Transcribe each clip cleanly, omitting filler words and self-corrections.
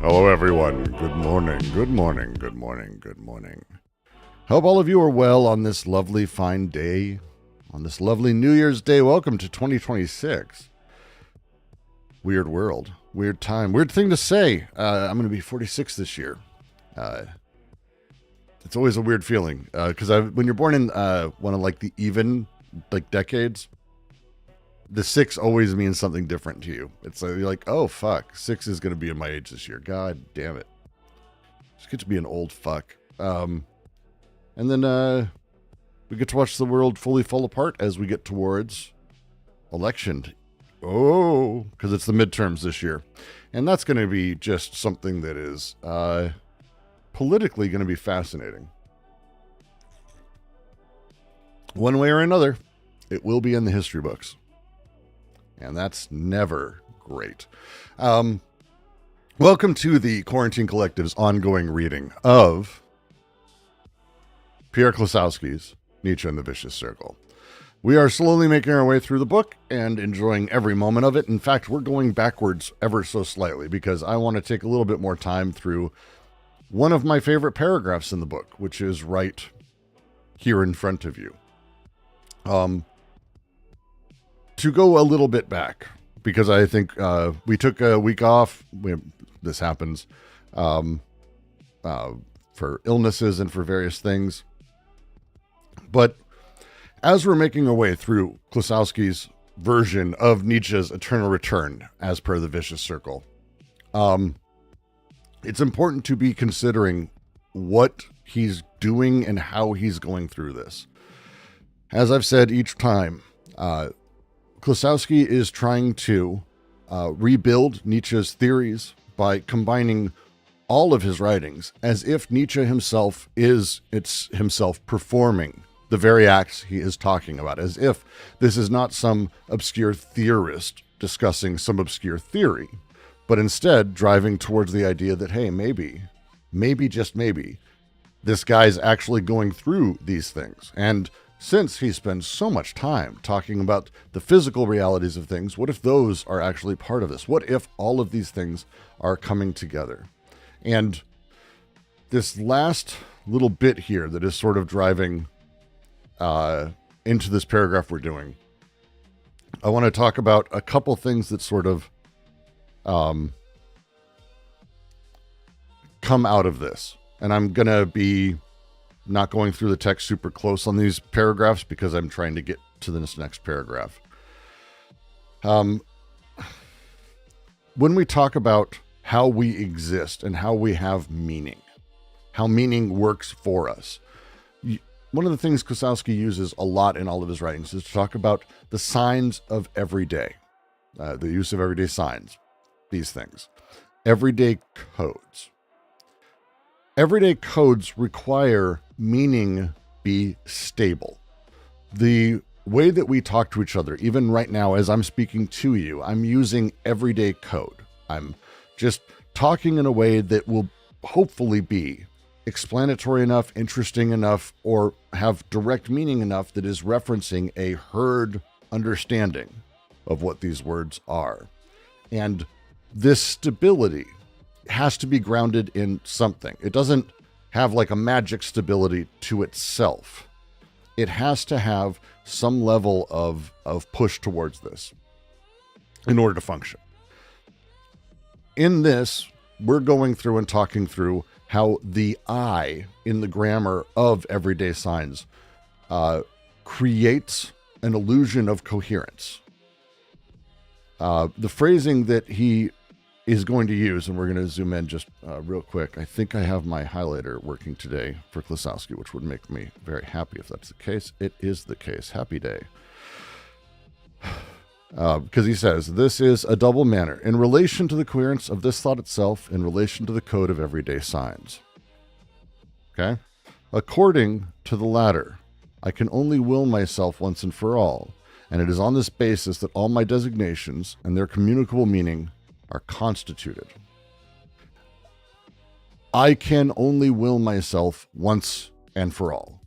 Hello everyone, good morning, good morning, good morning, good morning. Hope all of you are well on this lovely fine day, on this lovely New Year's Day. Welcome to 2026. Weird world, weird time, weird thing to say. I'm going to be 46 this year. It's always a weird feeling, because when you're born in one of like the even like decades, the 6 always means something different to you. It's like, you're like, oh fuck, 6 is going to be in my age this year. God damn it. Just get to be an old fuck. And then we get to watch the world fully fall apart as we get towards election. Oh, because it's the midterms this year. And that's going to be just something that is politically going to be fascinating. One way or another, it will be in the history books. And that's never great. Welcome to the Quarantine Collective's ongoing reading of Klossowski's Nietzsche and the Vicious Circle. We are slowly making our way through the book and enjoying every moment of it. In fact, we're going backwards ever so slightly because I want to take a little bit more time through one of my favorite paragraphs in the book, which is right here in front of you. To go a little bit back, because I think we took a week off. This happens for illnesses and for various things. But as we're making our way through Klossowski's version of Nietzsche's eternal return, as per the vicious circle, it's important to be considering what he's doing and how he's going through this. As I've said each time, Klossowski is trying to rebuild Nietzsche's theories by combining all of his writings as if Nietzsche himself is himself performing the very acts he is talking about, as if this is not some obscure theorist discussing some obscure theory, but instead driving towards the idea that, hey, maybe, just maybe, this guy's actually going through these things. And since he spends so much time talking about the physical realities of things, what if those are actually part of this? What if all of these things are coming together? And this last little bit here that is sort of driving into this paragraph we're doing, I want to talk about a couple things that sort of come out of this. And I'm going to be not going through the text super close on these paragraphs because I'm trying to get to this next paragraph. When we talk about how we exist and how we have meaning, how meaning works for us, one of the things Klossowski uses a lot in all of his writings is to talk about the signs of everyday, the use of everyday signs, these things, everyday codes. Everyday codes require meaning be stable. The way that we talk to each other, even right now as I'm speaking to you, I'm using everyday code. I'm just talking in a way that will hopefully be explanatory enough, interesting enough, or have direct meaning enough that is referencing a herd understanding of what these words are. And this stability has to be grounded in something. It doesn't have like a magic stability to itself. It has to have some level of push towards this in order to function. In this, we're going through and talking through how the I in the grammar of everyday signs creates an illusion of coherence. The phrasing that he is going to use, and we're going to zoom in just real quick. I think I have my highlighter working today for Klossowski, which would make me very happy if that's the case. It is the case. Happy day. Because he says, this is a double manner in relation to the coherence of this thought itself, in relation to the code of everyday signs. Okay? According to the latter, I can only will myself once and for all, and it is on this basis that all my designations and their communicable meaning are constituted. I can only will myself once and for all.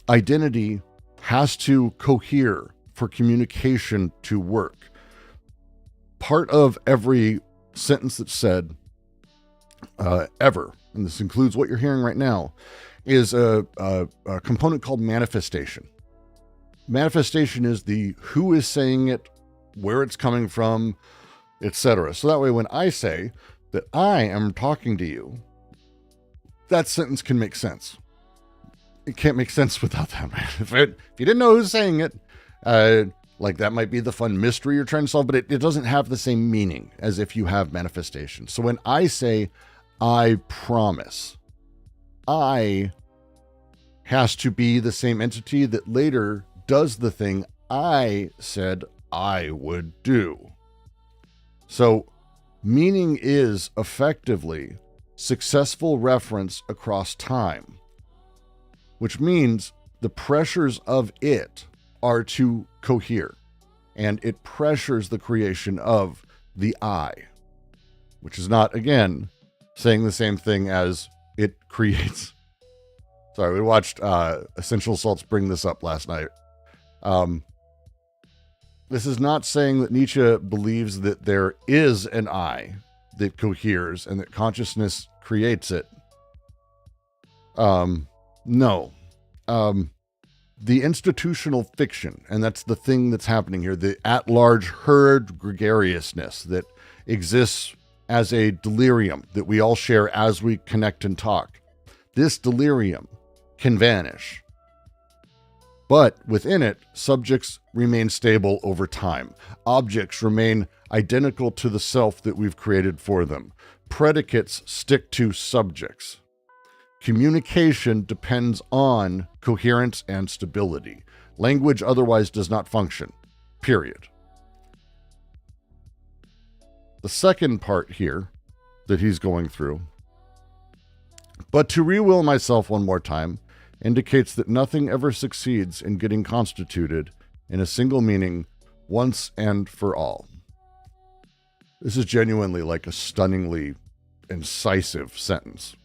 Identity has to cohere for communication to work. Part of every sentence that's said ever, and this includes what you're hearing right now, is a component called manifestation. Manifestation is the who is saying it, where it's coming from, etc. So that way, when I say that I am talking to you, that sentence can make sense. It can't make sense without that, man. If you didn't know who's saying it, like that might be the fun mystery you're trying to solve, but it doesn't have the same meaning as if you have manifestation. So when I say, I promise, I has to be the same entity that later does the thing I said I would do. So meaning is effectively successful reference across time, which means the pressures of it are to cohere, and it pressures the creation of the I, which is not, again, saying the same thing as it creates. Sorry, we watched Essential Salts bring this up last night. This is not saying that Nietzsche believes that there is an I that coheres and that consciousness creates it. No. The institutional fiction, and that's the thing that's happening here, the at-large herd gregariousness that exists as a delirium that we all share as we connect and talk. This delirium can vanish. But within it, subjects remain stable over time. Objects remain identical to the self that we've created for them. Predicates stick to subjects. Communication depends on coherence and stability. Language otherwise does not function, period. The second part here that he's going through, but to rewill myself one more time, indicates that nothing ever succeeds in getting constituted in a single meaning once and for all. This is genuinely like a stunningly incisive sentence.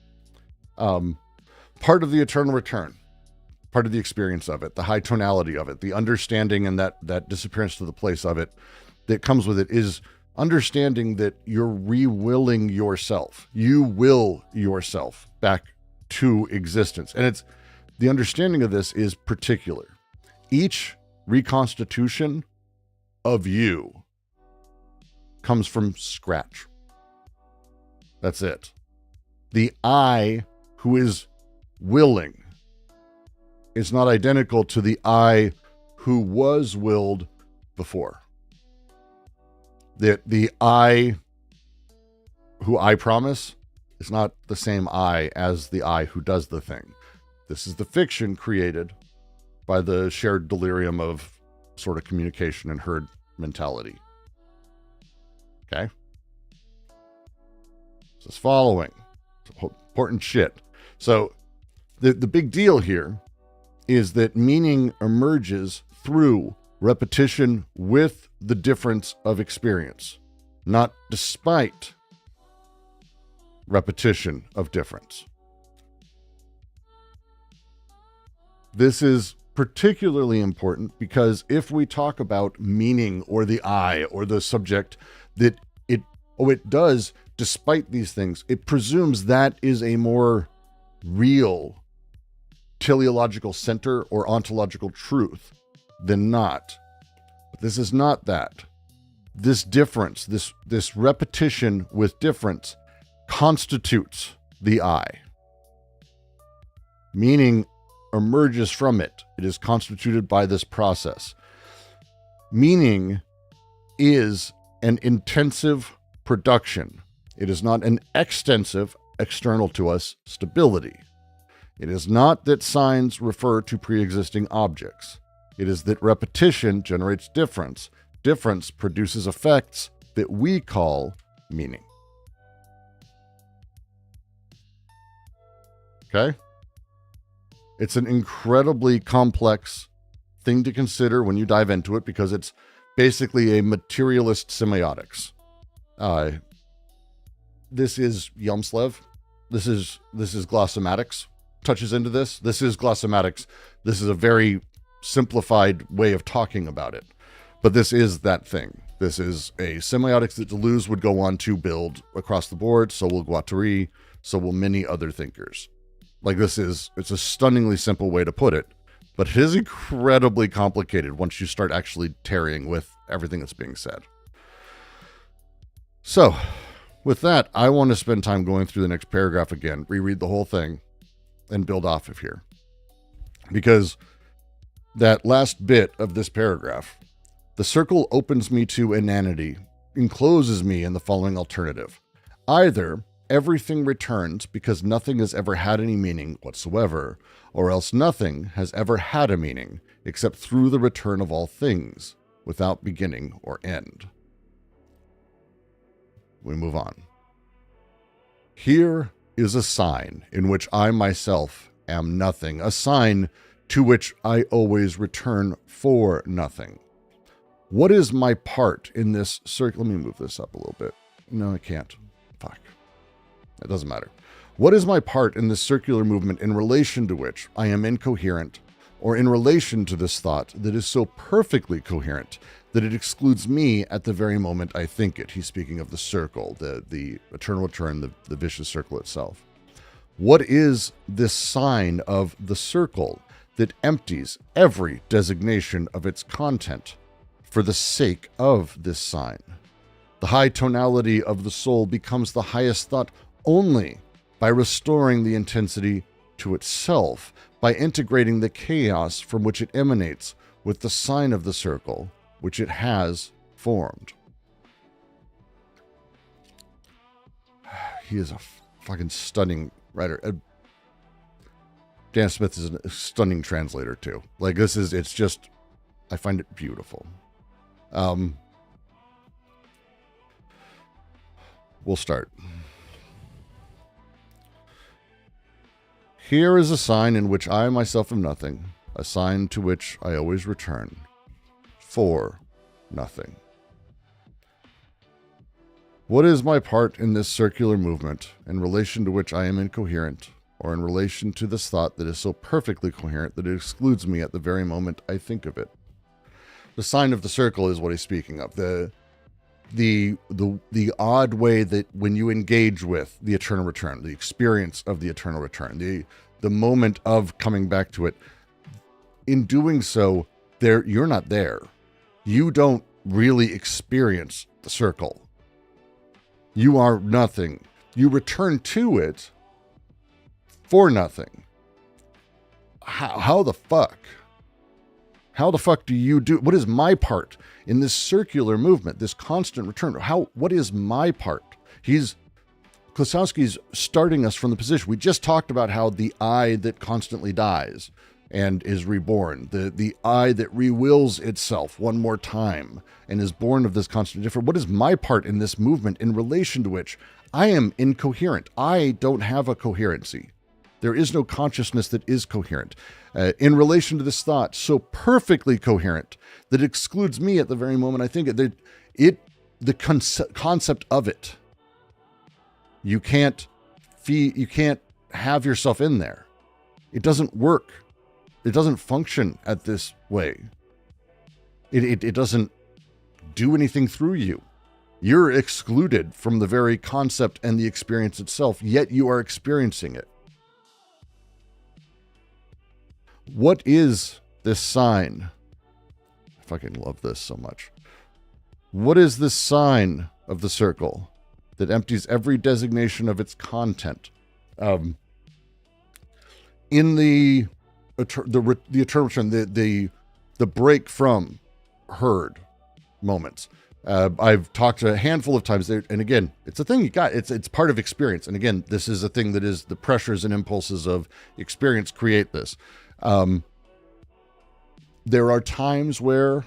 Part of the eternal return, part of the experience of it, the high tonality of it, the understanding and that disappearance to the place of it that comes with it is understanding that you're re-willing yourself. You will yourself back to existence. And it's the understanding of this is particular. Each reconstitution of you comes from scratch. That's it. The I who is willing is not identical to the I who was willed before. The I who I promise is not the same I as the I who does the thing. This is the fiction created by the shared delirium of sort of communication and herd mentality. Okay? This is following. It's important shit. So the big deal here is that meaning emerges through repetition with the difference of experience, not despite repetition of difference. This is particularly important because if we talk about meaning or the I or the subject, that it does, despite these things, it presumes that is a more real teleological center or ontological truth than not. But this is not that. This difference, this repetition with difference constitutes the I. Meaning emerges from it. It is constituted by this process. Meaning is an intensive production. It is not an extensive, external to us, stability. It is not that signs refer to pre-existing objects. It is that repetition generates difference. Difference produces effects that we call meaning. Okay? It's an incredibly complex thing to consider when you dive into it because it's basically a materialist semiotics. This is Yelmslev. This is glossomatics. Touches into this. This is glossomatics. This is a very simplified way of talking about it. But this is that thing. This is a semiotics that Deleuze would go on to build across the board. So will Guattari. So will many other thinkers. Like it's a stunningly simple way to put it. But it is incredibly complicated once you start actually tarrying with everything that's being said. So, with that, I want to spend time going through the next paragraph again, reread the whole thing, and build off of here. Because that last bit of this paragraph, the circle opens me to inanity, encloses me in the following alternative. Either everything returns because nothing has ever had any meaning whatsoever, or else nothing has ever had a meaning except through the return of all things, without beginning or end. We move on. Here is a sign in which I myself am nothing, a sign to which I always return for nothing. What is my part in this circle? Let me move this up a little bit. No, I can't. Fuck. It doesn't matter. What is my part in this circular movement in relation to which I am incoherent, or in relation to this thought that is so perfectly coherent that it excludes me at the very moment I think it. He's speaking of the circle, the eternal return, the vicious circle itself. What is this sign of the circle that empties every designation of its content for the sake of this sign? The high tonality of the soul becomes the highest thought only by restoring the intensity to itself, by integrating the chaos from which it emanates with the sign of the circle which it has formed. He is a fucking stunning writer. Dan Smith is a stunning translator too. Like it's just, I find it beautiful. We'll start. Here is a sign in which I myself am nothing, a sign to which I always return, for nothing. What is my part in this circular movement, in relation to which I am incoherent, or in relation to this thought that is so perfectly coherent that it excludes me at the very moment I think of it? The sign of the circle is what he's speaking of. The odd way that when you engage with the eternal return, the experience of the eternal return, the moment of coming back to it, in doing so, you're not there. You don't really experience the circle. You are nothing. You return to it for nothing. How the fuck? How the fuck do you do? What is my part in this circular movement, this constant return? What is my part? Klossowski's starting us from the position. We just talked about how the I that constantly dies and is reborn, the I that re-wills itself one more time and is born of this constant difference. What is my part in this movement in relation to which I am incoherent? I don't have a coherency. There is no consciousness that is coherent. In relation to this thought, so perfectly coherent that it excludes me at the very moment I think it. The concept of it, you can't have yourself in there. It doesn't work. It doesn't function at this way. It doesn't do anything through you. You're excluded from the very concept and the experience itself, yet you are experiencing it. What is this sign? I fucking love this so much. What is this sign of the circle that empties every designation of its content? In the eternal return, the break from herd moments. I've talked a handful of times there, and again, it's a thing you got. It's part of experience, and again, this is a thing that is the pressures and impulses of experience create this. There are times where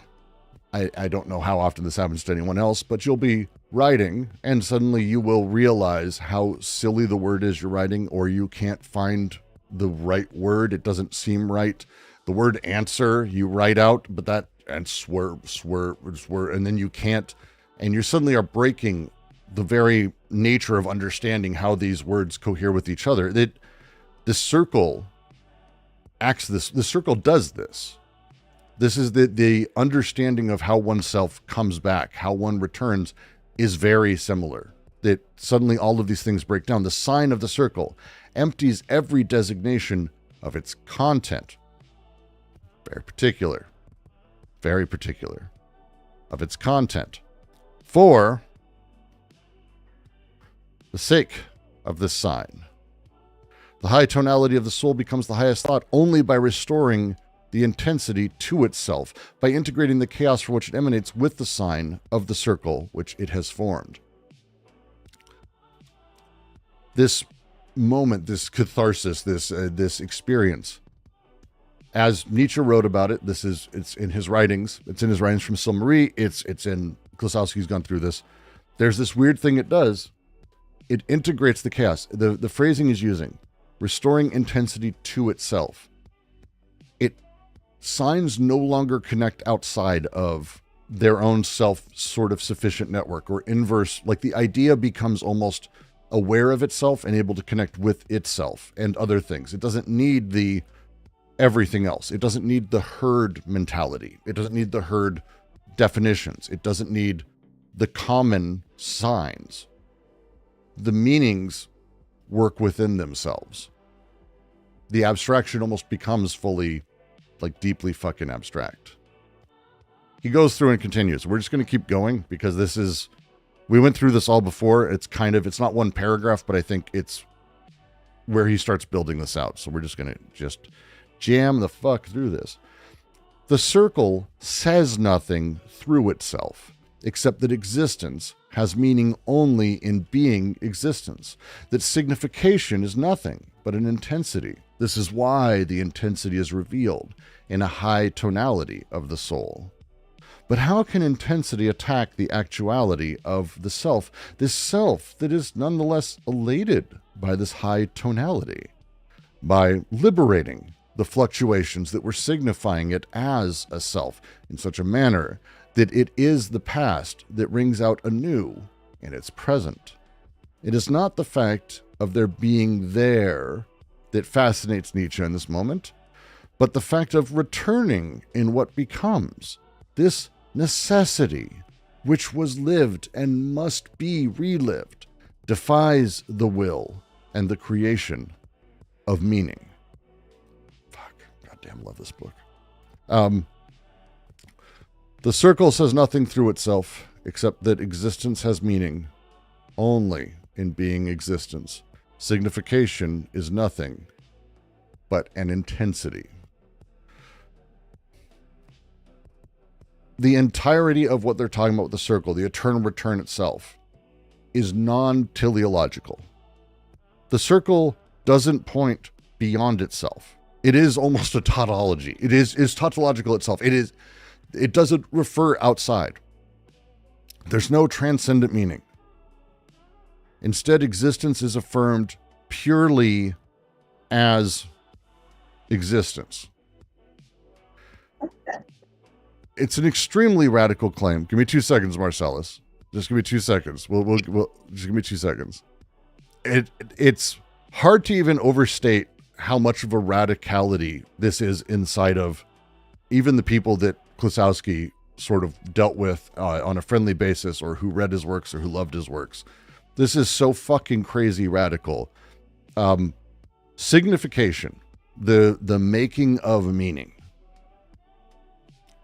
I don't know how often this happens to anyone else, but you'll be writing and suddenly you will realize how silly the word is you're writing, or you can't find the right word. It doesn't seem right. The word answer you write out, but that and swear, and then you can't, and you suddenly are breaking the very nature of understanding how these words cohere with each other. The circle acts this. The circle does this. This is the understanding of how oneself comes back, how one returns, is very similar. That suddenly all of these things break down. The sign of the circle empties every designation of its content. Very particular of its content, for the sake of this sign. The high tonality of the soul becomes the highest thought only by restoring the intensity to itself, by integrating the chaos from which it emanates with the sign of the circle which it has formed. This moment, this catharsis, this experience, as Nietzsche wrote about it, it's in his writings. It's in his writings from Silmarie. It's in Klossowski's gone through this. There's this weird thing it does. It integrates the chaos. The phrasing is using restoring intensity to itself. Signs no longer connect outside of their own self sort of sufficient network or inverse. Like the idea becomes almost aware of itself and able to connect with itself and other things. It doesn't need everything else. It doesn't need the herd mentality. It doesn't need the herd definitions. It doesn't need the common signs. The meanings work within themselves. The abstraction almost becomes fully, like, deeply fucking abstract. He goes through and continues. We're just going to keep going because this is, we went through this all before. It's kind of, it's not one paragraph, but I think it's where he starts building this out. So we're just going to just jam the fuck through this. The circle says nothing through itself, except that existence has meaning only in being existence, that signification is nothing but an intensity. This is why the intensity is revealed in a high tonality of the soul. But how can intensity attack the actuality of the self, this self that is nonetheless elated by this high tonality? By liberating the fluctuations that were signifying it as a self in such a manner that it is the past that rings out anew in its present. It is not the fact of their being there that fascinates Nietzsche in this moment, but the fact of returning in what becomes this necessity, which was lived and must be relived, defies the will and the creation of meaning. Fuck, goddamn, love this book. The circle says nothing through itself, except that existence has meaning only in being existence. Signification is nothing but an intensity. The entirety of what they're talking about with the circle, the eternal return itself, is non-teleological. The circle doesn't point beyond itself. It is almost a tautology. It is tautological itself. It doesn't refer outside. There's no transcendent meaning. Instead, existence is affirmed purely as existence. It's an extremely radical claim. Give me 2 seconds, Marcellus. Just give me 2 seconds. We'll just give me 2 seconds. It's hard to even overstate how much of a radicality this is inside of even the people that Klossowski sort of dealt with on a friendly basis, or who read his works or who loved his works. This is so fucking crazy radical. Signification, the making of meaning,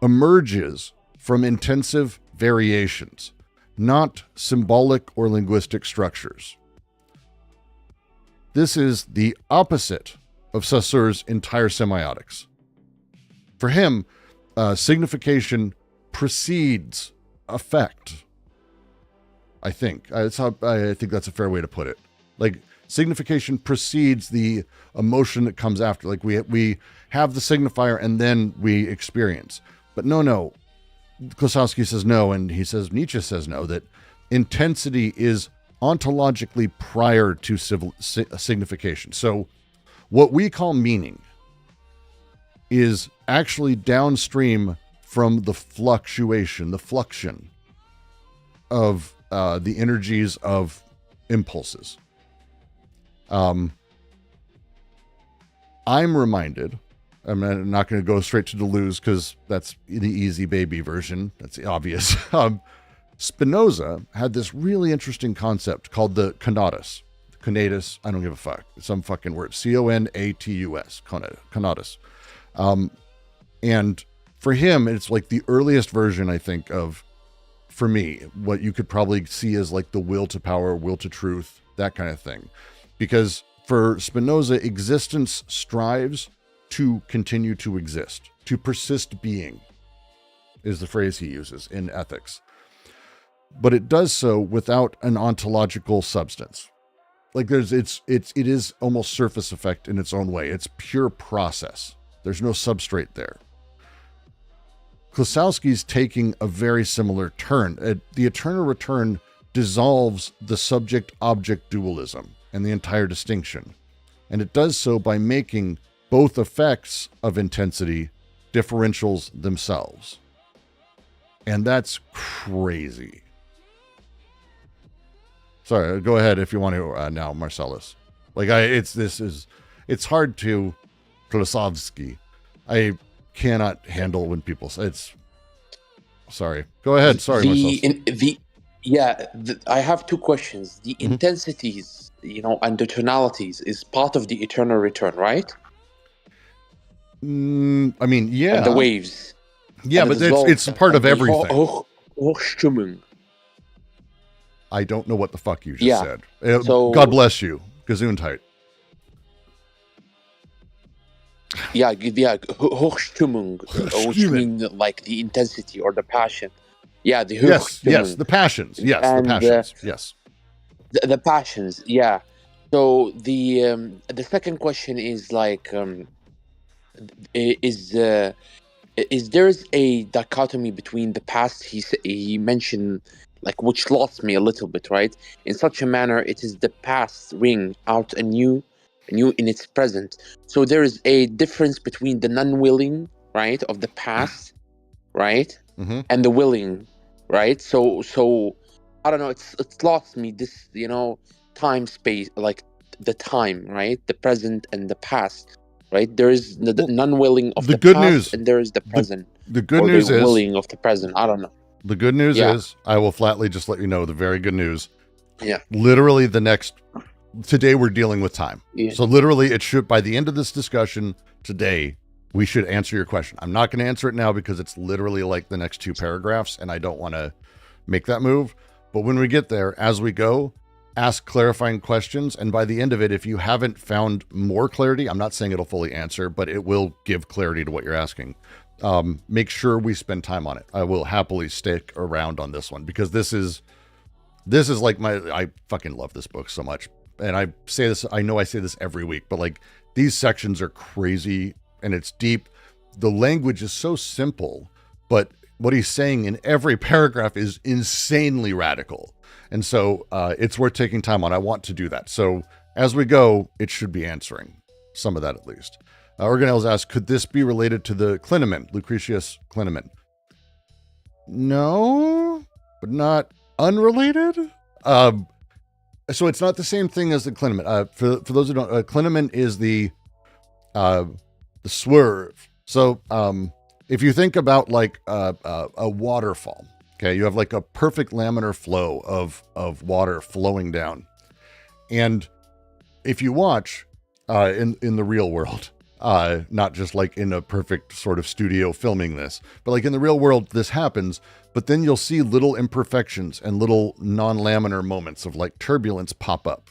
emerges from intensive variations, not symbolic or linguistic structures. This is the opposite of Saussure's entire semiotics. For him, signification precedes effect. I think that's how I think that's a fair way to put it. Like, signification precedes the emotion that comes after. Like, we have the signifier and then we experience. But no. Klossowski says no, and he says, Nietzsche says no, that intensity is ontologically prior to signification. So what we call meaning is actually downstream from the fluctuation, the fluxion of the energies of impulses. I'm reminded, I'm not going to go straight to Deleuze because that's the easy baby version. That's obvious. Spinoza had this really interesting concept called the conatus. Conatus, I don't give a fuck. Some fucking word. Conatus. Conatus. And for him, it's like the earliest version, I think, of, for me, what you could probably see as like the will to power, will to truth, that kind of thing. Because for Spinoza, existence strives to continue to exist, to persist being, is the phrase he uses in ethics. But it does so without an ontological substance. Like it is almost surface effect in its own way. It's pure process. There's no substrate there. Klossowski's taking a very similar turn. The eternal return dissolves the subject-object dualism and the entire distinction. And it does so by making both effects of intensity differentials themselves. And that's crazy. Sorry, go ahead if you want to now, Marcellus. Like it's hard to Klossowski. I cannot handle when people say it's. Sorry. Go ahead. Sorry, myself. I have two questions. The intensities, and the tonalities is part of the eternal return, right? I mean, yeah. And the waves. Yeah, and but well, it's a part of everything. Hochstimmung. I don't know what the fuck you just said. So, God bless you. Gesundheit. Hochstimmung, which means like the intensity or the passion. Yeah, the yes, the passions. Yes, and, the passions. Yes, the passions. Yeah. So the second question is like, is there's a dichotomy between the past? He mentioned, like, which lost me a little bit, right? In such a manner, it is the past ring out anew in its present. So there is a difference between the non-willing, right, of the past, right, and the willing, right? So I don't know. It's lost me this, time space, like the time, right, the present and the past. Right, there is the non-willing of the good past, news, and there is the present. The good news the is willing of the present. I don't know. The good news is, I will flatly just let you know the very good news. Yeah. Literally today we're dealing with time. Yeah. So literally it should, by the end of this discussion today, we should answer your question. I'm not going to answer it now because it's literally like the next 2 paragraphs and I don't want to make that move. But when we get there, as we go, ask clarifying questions. And by the end of it, if you haven't found more clarity, I'm not saying it'll fully answer, but it will give clarity to what you're asking. Make sure we spend time on it. I will happily stick around on this one because this is like I fucking love this book so much. And I say this, I know I say this every week, but like these sections are crazy and it's deep. The language is so simple, but what he's saying in every paragraph is insanely radical. And so it's worth taking time on. I want to do that. So as we go, it should be answering some of that at least. Organelles asks, could this be related to the clinamen, Lucretius clinamen? No, but not unrelated. So it's not the same thing as the clinamen. For those who don't, clinamen is the swerve. So if you think about like a waterfall, okay, you have like a perfect laminar flow of water flowing down, and if you watch in the real world. Not just like in a perfect sort of studio filming this, but like in the real world, this happens, but then you'll see little imperfections and little non-laminar moments of like turbulence pop up.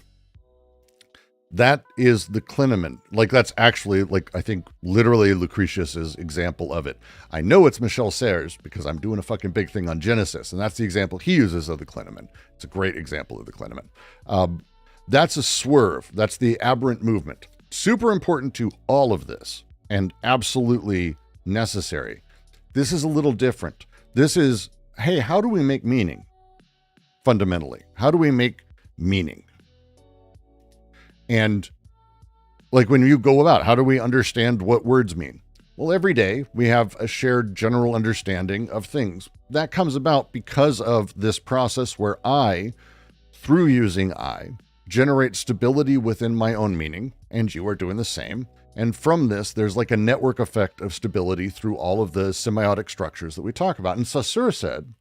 That is the clinamen. Like that's actually like, I think literally Lucretius's example of it. I know it's Michel Serres because I'm doing a fucking big thing on Genesis. And that's the example he uses of the clinamen. It's a great example of the clinamen. That's a swerve. That's the aberrant movement. Super important to all of this and absolutely necessary. This is a little different. This is, hey, how do we make meaning? Fundamentally, how do we make meaning? And like when you go about, how do we understand what words mean? Well, every day we have a shared general understanding of things. That comes about because of this process where I, through using I, generate stability within my own meaning, and you are doing the same. And from this, there's like a network effect of stability through all of the semiotic structures that we talk about. And Saussure said,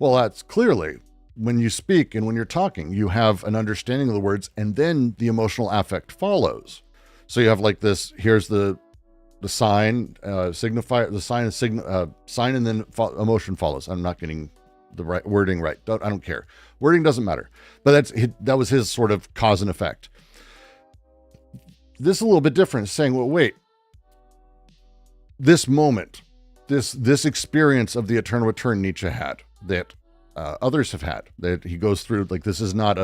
well, that's clearly when you speak and when you're talking, you have an understanding of the words, and then the emotional affect follows. So you have like this, here's the sign, signify the sign, sign, and then emotion follows. I'm not getting the right wording right. I don't care. Wording doesn't matter. But that was his sort of cause and effect. This is a little bit different, saying, well, wait, this moment, this experience of the eternal return Nietzsche had, that others have had, that he goes through, like, this is not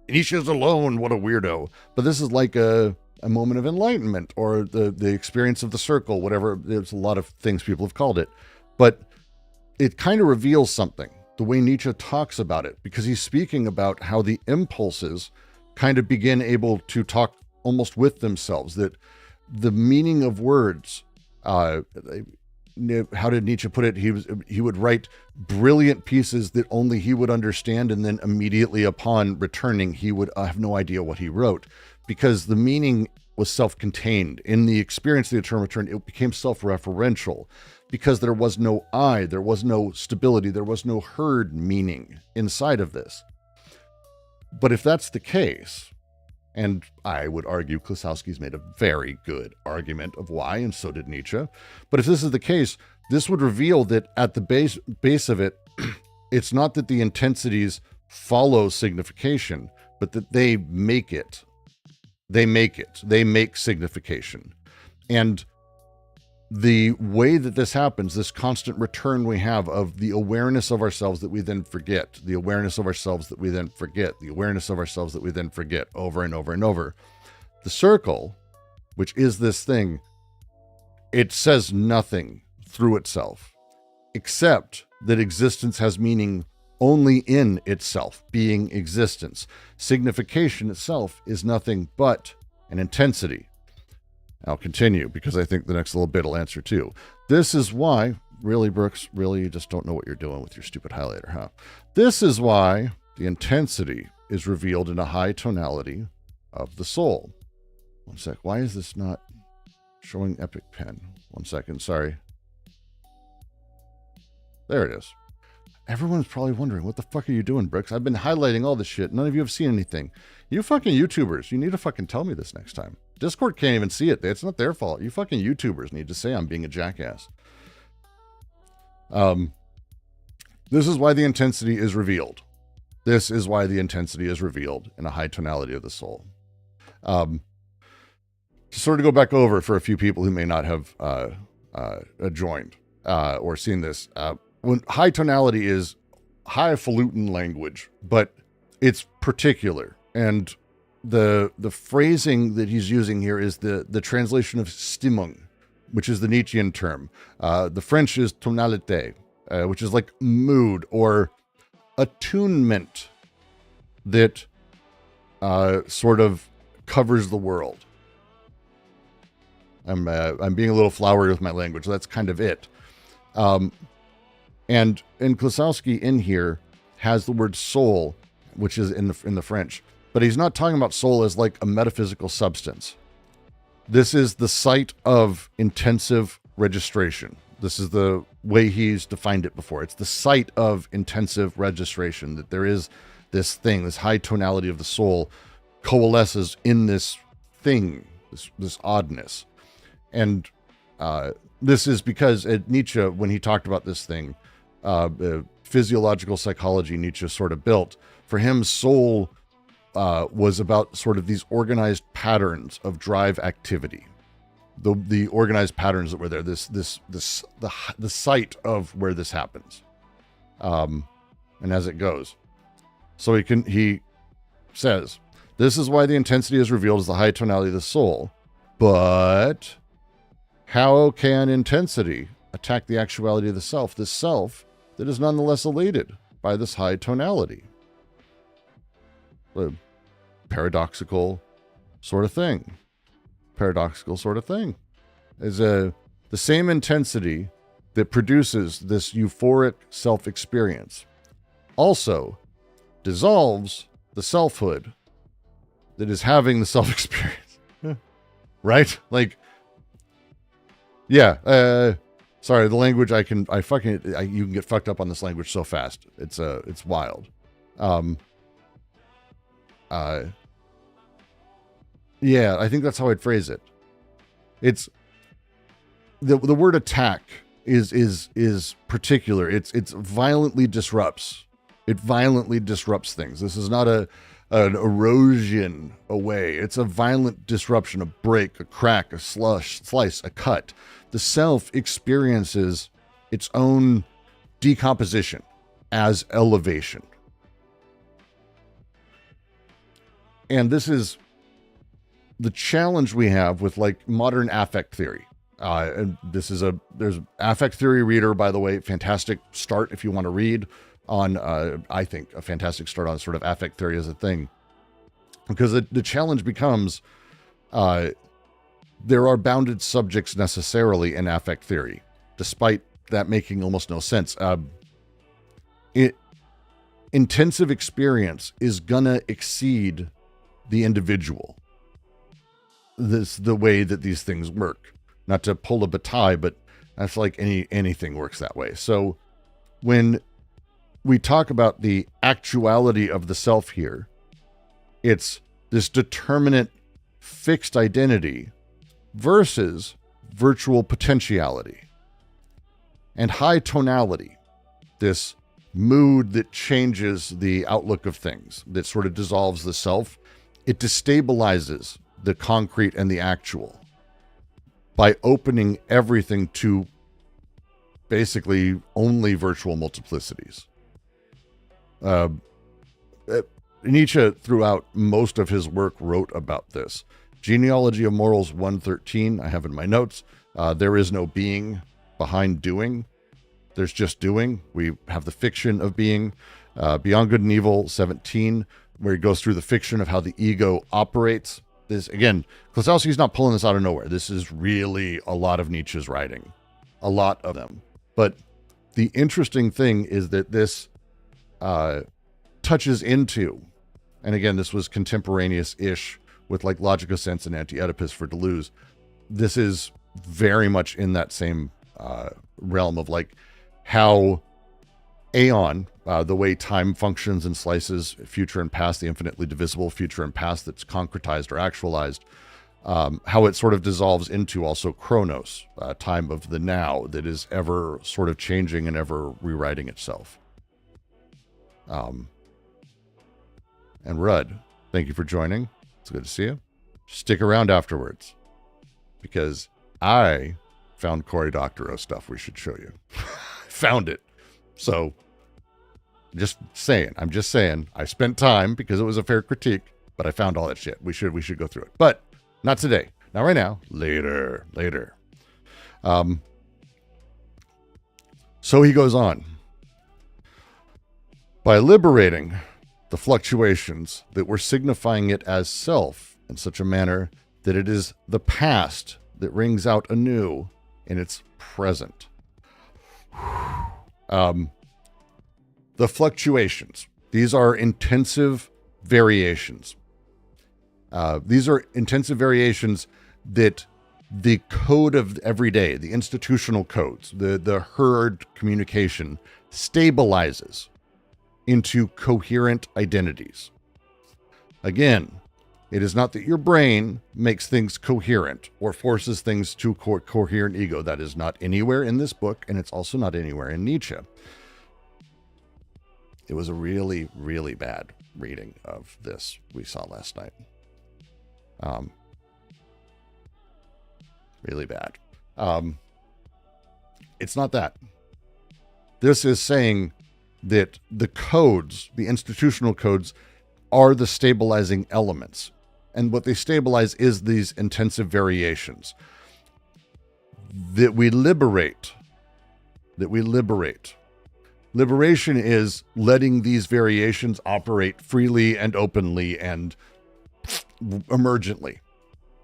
Nietzsche's alone, what a weirdo. But this is like a moment of enlightenment, or the experience of the circle, whatever. There's a lot of things people have called it. But it kind of reveals something, the way Nietzsche talks about it, because he's speaking about how the impulses kind of begin able to talk almost with themselves, that the meaning of words, how did Nietzsche put it? He would write brilliant pieces that only he would understand, and then immediately upon returning, he would have no idea what he wrote, because the meaning was self-contained. In the experience of the eternal return, it became self-referential. because there was no I, there was no stability, there was no herd meaning inside of this. But if that's the case, and I would argue Klossowski's made a very good argument of why, and so did Nietzsche. But if this is the case, this would reveal that at the base of it, it's not that the intensities follow signification, but that they make it. They make signification. And the way that this happens, this constant return we have of the awareness of ourselves that we then forget, the awareness of ourselves that we then forget, the awareness of ourselves that we then forget over and over and over. The circle, which is this thing, it says nothing through itself, except that existence has meaning only in itself, being existence. Signification itself is nothing but an intensity. I'll continue because I think the next little bit will answer too. This is why, really, Brooks, really, you just don't know what you're doing with your stupid highlighter, huh? This is why the intensity is revealed in a high tonality of the soul. One sec. Why is this not showing Epic Pen? 1 second. Sorry. There it is. Everyone's probably wondering, what the fuck are you doing, Brooks? I've been highlighting all this shit. None of you have seen anything. You fucking YouTubers, you need to fucking tell me this next time. Discord can't even see it. It's not their fault. You fucking YouTubers need to say I'm being a jackass. This is why the intensity is revealed. This is why the intensity is revealed in a high tonality of the soul. To sort of go back over for a few people who may not have joined or seen this. When high tonality is highfalutin language, but it's particular. And the phrasing that he's using here is the translation of Stimmung, which is the Nietzschean term. The French is tonalité, which is like mood or attunement that sort of covers the world. I'm being a little flowery with my language. So that's kind of it. And Klossowski in here has the word soul, which is in the French, but he's not talking about soul as like a metaphysical substance. This is the site of intensive registration. This is the way he's defined it before. It's the site of intensive registration, that there is this thing, this high tonality of the soul coalesces in this thing, this oddness. And this is because Nietzsche, when he talked about this thing, physiological psychology Nietzsche sort of built, for him, soul was about sort of these organized patterns of drive activity. The organized patterns that were there, the site of where this happens, and as it goes. So he says, this is why the intensity is revealed as the high tonality of the soul. But how can intensity attack the actuality of the self? This self that is nonetheless elated by this high tonality. A paradoxical sort of thing. Paradoxical sort of thing. Is the same intensity that produces this euphoric self-experience also dissolves the selfhood that is having the self-experience. Right? Like, yeah, sorry, the language you can get fucked up on this language so fast. It's wild. Yeah, I think that's how I'd phrase it. It's the word attack is particular. It's violently disrupts. It violently disrupts things. This is not an erosion away. It's a violent disruption, a break, a crack, a slice, a cut. The self experiences its own decomposition as elevation. And this is the challenge we have with like modern affect theory. And there's affect theory reader, by the way, fantastic start if you want to read on, I think a fantastic start on sort of affect theory as a thing, because the challenge becomes, there are bounded subjects necessarily in affect theory, despite that making almost no sense. Intensive experience is gonna exceed the individual. This the way that these things work. Not to pull a bataille, but That's like anything works that way. So when we talk about the actuality of the self here, it's this determinate fixed identity versus virtual potentiality and high tonality, this mood that changes the outlook of things, that sort of dissolves the self. It destabilizes the concrete and the actual by opening everything to basically only virtual multiplicities. Nietzsche, throughout most of his work, wrote about this. Genealogy of Morals 113, I have in my notes. There is no being behind doing. There's just doing. We have the fiction of being. Beyond Good and Evil 17, where he goes through the fiction of how the ego operates. This, again, Klossowski's not pulling this out of nowhere. This is really a lot of Nietzsche's writing. A lot of them. But the interesting thing is that this touches into, and again, this was contemporaneous-ish with like Logic of Sense and Anti-Oedipus for Deleuze. This is very much in that same realm of like how aeon, the way time functions and slices future and past, the infinitely divisible future and past that's concretized or actualized, how it sort of dissolves into also chronos, time of the now that is ever sort of changing and ever rewriting itself. And Rudd, thank you for joining. It's good to see you. Stick around afterwards, because I found Cory Doctorow stuff we should show you. Found it. So I'm just saying, I spent time because it was a fair critique, but I found all that shit. We should go through it, but not today. Not right now. Later. So he goes on. By liberating the fluctuations that were signifying it as self in such a manner that it is the past that rings out anew in its present. The fluctuations, these are intensive variations. These are intensive variations that the code of every day, the institutional codes, the herd communication stabilizes into coherent identities. Again, it is not that your brain makes things coherent or forces things to coherent ego. That is not anywhere in this book, and it's also not anywhere in Nietzsche. It was a really, really bad reading of this we saw last night. Really bad. It's not that. This is saying that the codes, the institutional codes, are the stabilizing elements. And what they stabilize is these intensive variations that we liberate. Liberation is letting these variations operate freely and openly and emergently.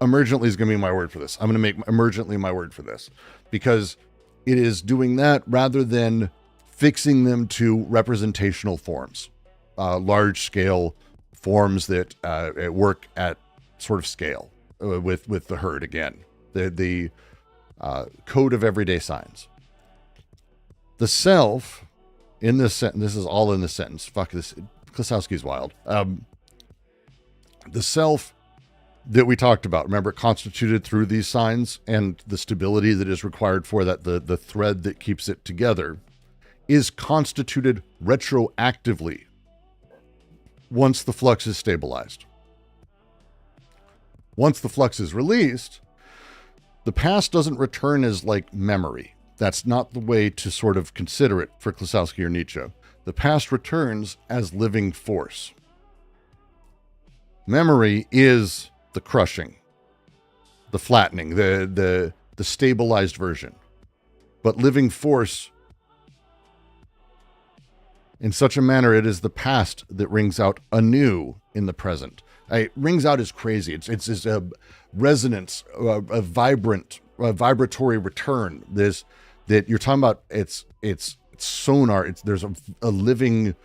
Emergently is going to be my word for this. I'm going to make emergently my word for this, because it is doing that rather than fixing them to representational forms, large-scale forms that work at sort of scale with the herd again. The code of everyday signs. The self in this sentence. This is all in the sentence. Fuck this. Klossowski's wild. The self that we talked about, remember, constituted through these signs and the stability that is required for that, the thread that keeps it together, is constituted retroactively once the flux is stabilized. Once the flux is released, the past doesn't return as like memory. That's not the way to sort of consider it for Klossowski or Nietzsche. The past returns as living force. Memory is the crushing, the flattening, the stabilized version. But living force, in such a manner, it is the past that rings out anew in the present. Rings out is crazy. It's a resonance, a vibratory return. That you're talking about. It's sonar. There's a living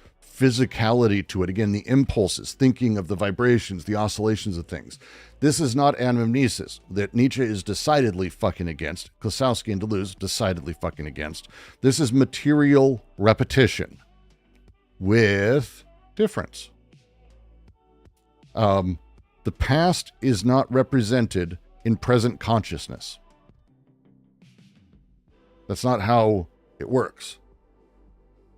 physicality to it. Again, the impulses, thinking of the vibrations, the oscillations of things. This is not anamnesis that Nietzsche is decidedly fucking against. Klossowski and Deleuze decidedly fucking against. This is material repetition with difference. The past is not represented in present consciousness. That's not how it works.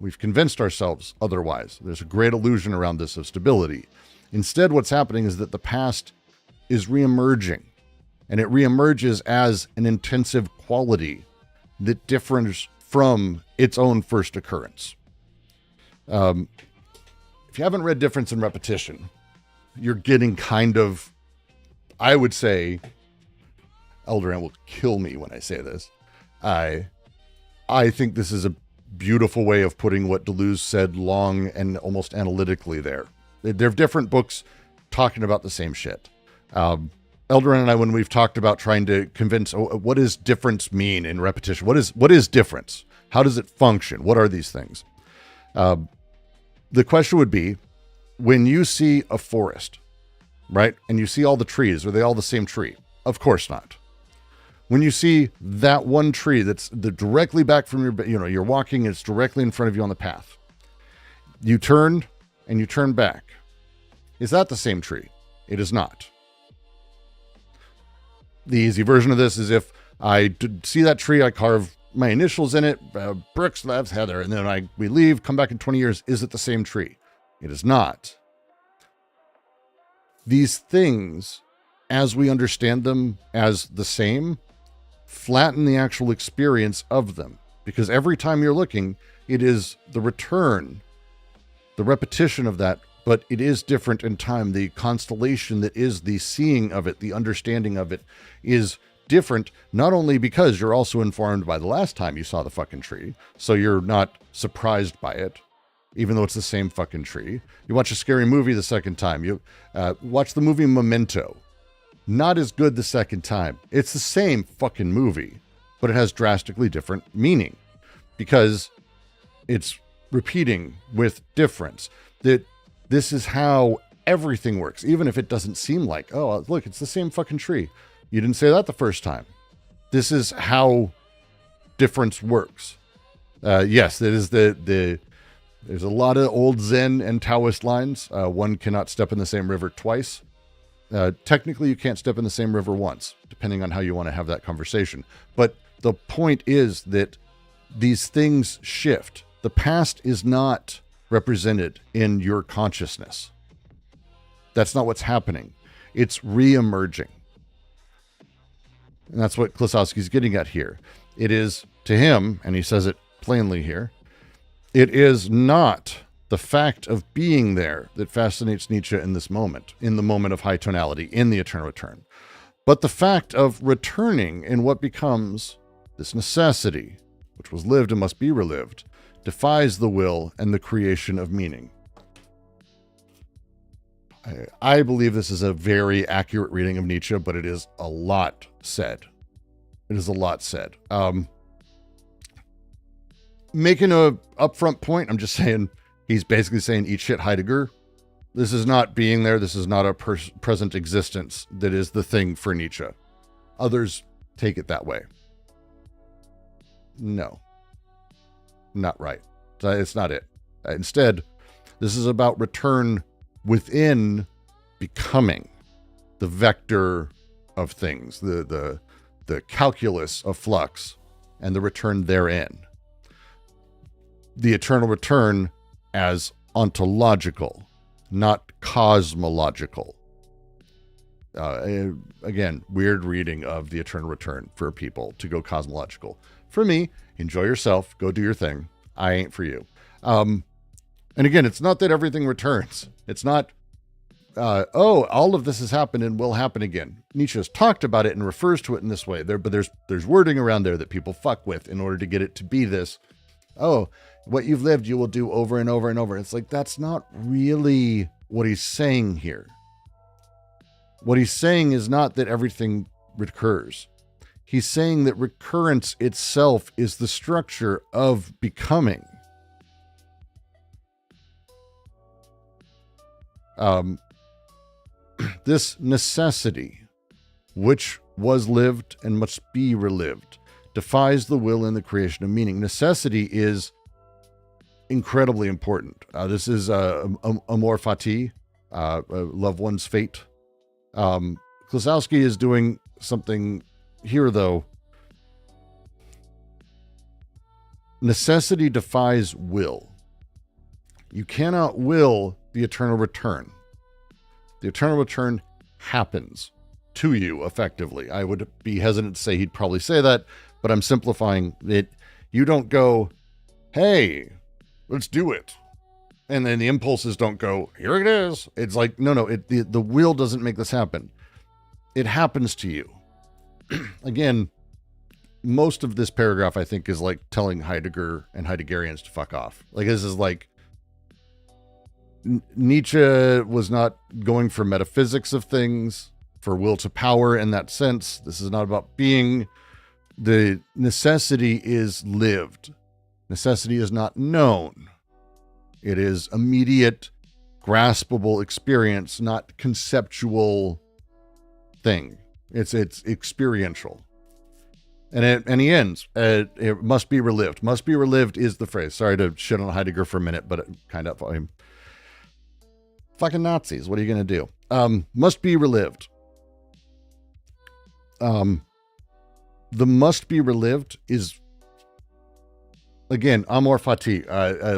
We've convinced ourselves otherwise. There's a great illusion around this of stability. Instead, what's happening is that the past is reemerging, and it reemerges as an intensive quality that differs from its own first occurrence. If you haven't read Difference and Repetition, you're getting kind of, I would say, Eldoran will kill me when I say this. I think this is a beautiful way of putting what Deleuze said long and almost analytically there. They're different books talking about the same shit. Eldoran and I, when we've talked about trying to convince, what does difference mean in repetition? What is difference? How does it function? What are these things? The question would be, when you see a forest, right, and you see all the trees, are they all the same tree? Of course not. When you see that one tree that's directly back from your, you're walking, it's directly in front of you on the path. You turn and you turn back. Is that the same tree? It is not. The easy version of this is if I see that tree, I carve my initials in it, Brooks, Labs, Heather, and then we leave, come back in 20 years. Is it the same tree? It is not. These things, as we understand them as the same, flatten the actual experience of them. Because every time you're looking, it is the return, the repetition of that, but it is different in time. The constellation that is the seeing of it, the understanding of it, is different, not only because you're also informed by the last time you saw the fucking tree, so you're not surprised by it, even though it's the same fucking tree. You watch a scary movie the second time. You watch the movie Memento. Not as good the second time. It's the same fucking movie, but it has drastically different meaning because it's repeating with difference. That this is how everything works, even if it doesn't seem like, oh, look, it's the same fucking tree. You didn't say that the first time. This is how difference works. Yes, that is there's a lot of old Zen and Taoist lines. One cannot step in the same river twice. Technically, you can't step in the same river once, depending on how you want to have that conversation. But the point is that these things shift. The past is not represented in your consciousness. That's not what's happening. It's re-emerging. And that's what Klossowski's getting at here. It is, to him, and he says it plainly here, it is not the fact of being there that fascinates Nietzsche in this moment, in the moment of high tonality, in the eternal return, but the fact of returning in what becomes this necessity, which was lived and must be relived, defies the will and the creation of meaning. I believe this is a very accurate reading of Nietzsche, but it is a lot said. It is a lot said. Making a upfront point, I'm just saying, he's basically saying, eat shit, Heidegger. This is not being there. This is not a present existence that is the thing for Nietzsche. Others take it that way. No. Not right. It's not it. Instead, this is about return within becoming the vector of things, the calculus of flux, and the return therein. The eternal return as ontological, not cosmological. Again, weird reading of the eternal return for people to go cosmological. For me, enjoy yourself, go do your thing. I ain't for you. And again, it's not that everything returns. It's not, all of this has happened and will happen again. Nietzsche has talked about it and refers to it in this way. But there's wording around there that people fuck with in order to get it to be this. Oh, what you've lived, you will do over and over and over. It's like, that's not really what he's saying here. What he's saying is not that everything recurs. He's saying that recurrence itself is the structure of becoming. This necessity, which was lived and must be relived, defies the will and the creation of meaning. Necessity is incredibly important. This is amor fati, love one's fate. Klossowski is doing something here, though. Necessity defies will. You cannot will the eternal return. The eternal return happens to you, effectively. I would be hesitant to say he'd probably say that, but I'm simplifying it. You don't go, hey, let's do it. And then the impulses don't go, here it is. It's like, no, the will doesn't make this happen. It happens to you. Again, most of this paragraph, I think, is like telling Heidegger and Heideggerians to fuck off. Like, this is like, Nietzsche was not going for metaphysics of things, for will to power in that sense. This is not about being. The necessity is lived. Necessity is not known. It is immediate, graspable experience, not conceptual thing. It's experiential. And he ends, it must be relived. Must be relived is the phrase. Sorry to shit on Heidegger for a minute, but it kind of, fucking Nazis. What are you going to do? Must be relived. The must be relived is, again, amor fati,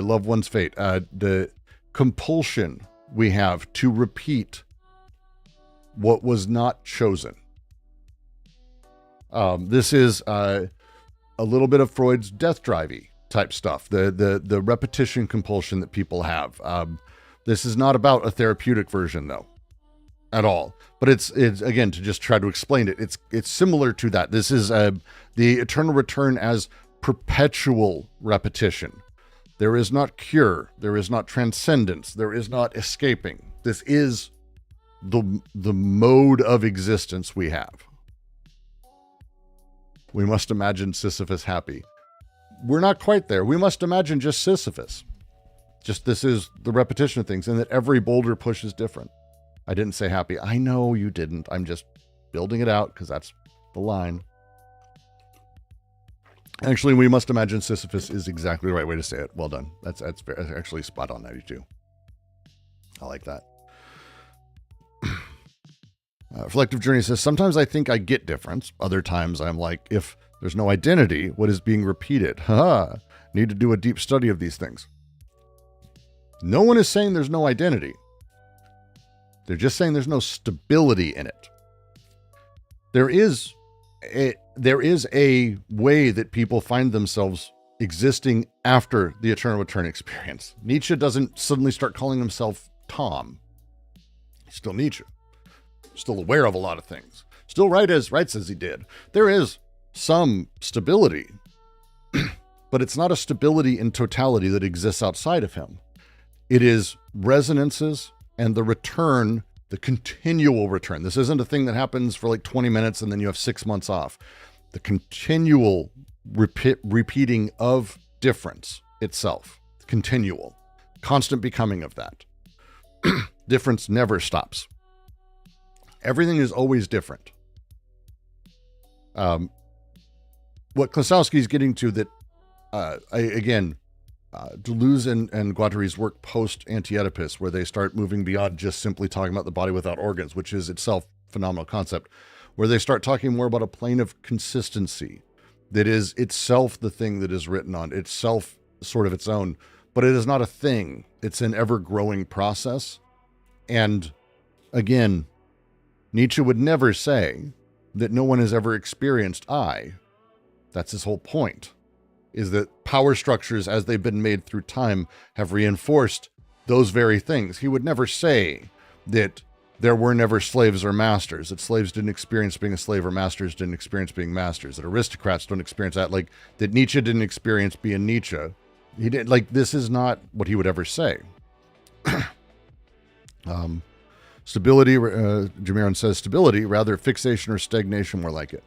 love one's fate. The compulsion we have to repeat what was not chosen. This is a little bit of Freud's death drivey type stuff. The repetition compulsion that people have. This is not about a therapeutic version, though, at all. But it's again, to just try to explain it, it's similar to that. This is the eternal return as perpetual repetition. There is not cure. There is not transcendence. There is not escaping. This is the mode of existence we have. We must imagine Sisyphus happy. We're not quite there. We must imagine just Sisyphus. Just this is the repetition of things, and that every boulder push is different. I didn't say happy. I know you didn't. I'm just building it out because that's the line. Actually, we must imagine Sisyphus is exactly the right way to say it. Well done. That's actually spot on, 92. I like that. Reflective Journey says, sometimes I think I get difference. Other times I'm like, if there's no identity, what is being repeated? Haha. Need to do a deep study of these things. No one is saying there's no identity. They're just saying there's no stability in it. There is a way that people find themselves existing after the eternal return experience. Nietzsche doesn't suddenly start calling himself Tom. He's still Nietzsche. Still aware of a lot of things. Still writes as he did. There is some stability, but it's not a stability in totality that exists outside of him. It is resonances and the return, the continual return. This isn't a thing that happens for like 20 minutes and then you have 6 months off. The continual repeating of difference itself. Continual. Constant becoming of that. Difference never stops. Everything is always different. What Klossowski is getting to that, Deleuze and Guattari's work post-Anti-Oedipus, where they start moving beyond just simply talking about the body without organs, which is itself a phenomenal concept, where they start talking more about a plane of consistency that is itself the thing that is written on, itself sort of its own, but it is not a thing. It's an ever-growing process. And again, Nietzsche would never say that no one has ever experienced I. That's his whole point, is that power structures, as they've been made through time, have reinforced those very things. He would never say that there were never slaves or masters, that slaves didn't experience being a slave or masters didn't experience being masters, that aristocrats don't experience that, like that Nietzsche didn't experience being Nietzsche. He did, like, this is not what he would ever say. Stability, Jamiron says, stability, rather fixation or stagnation, more like it.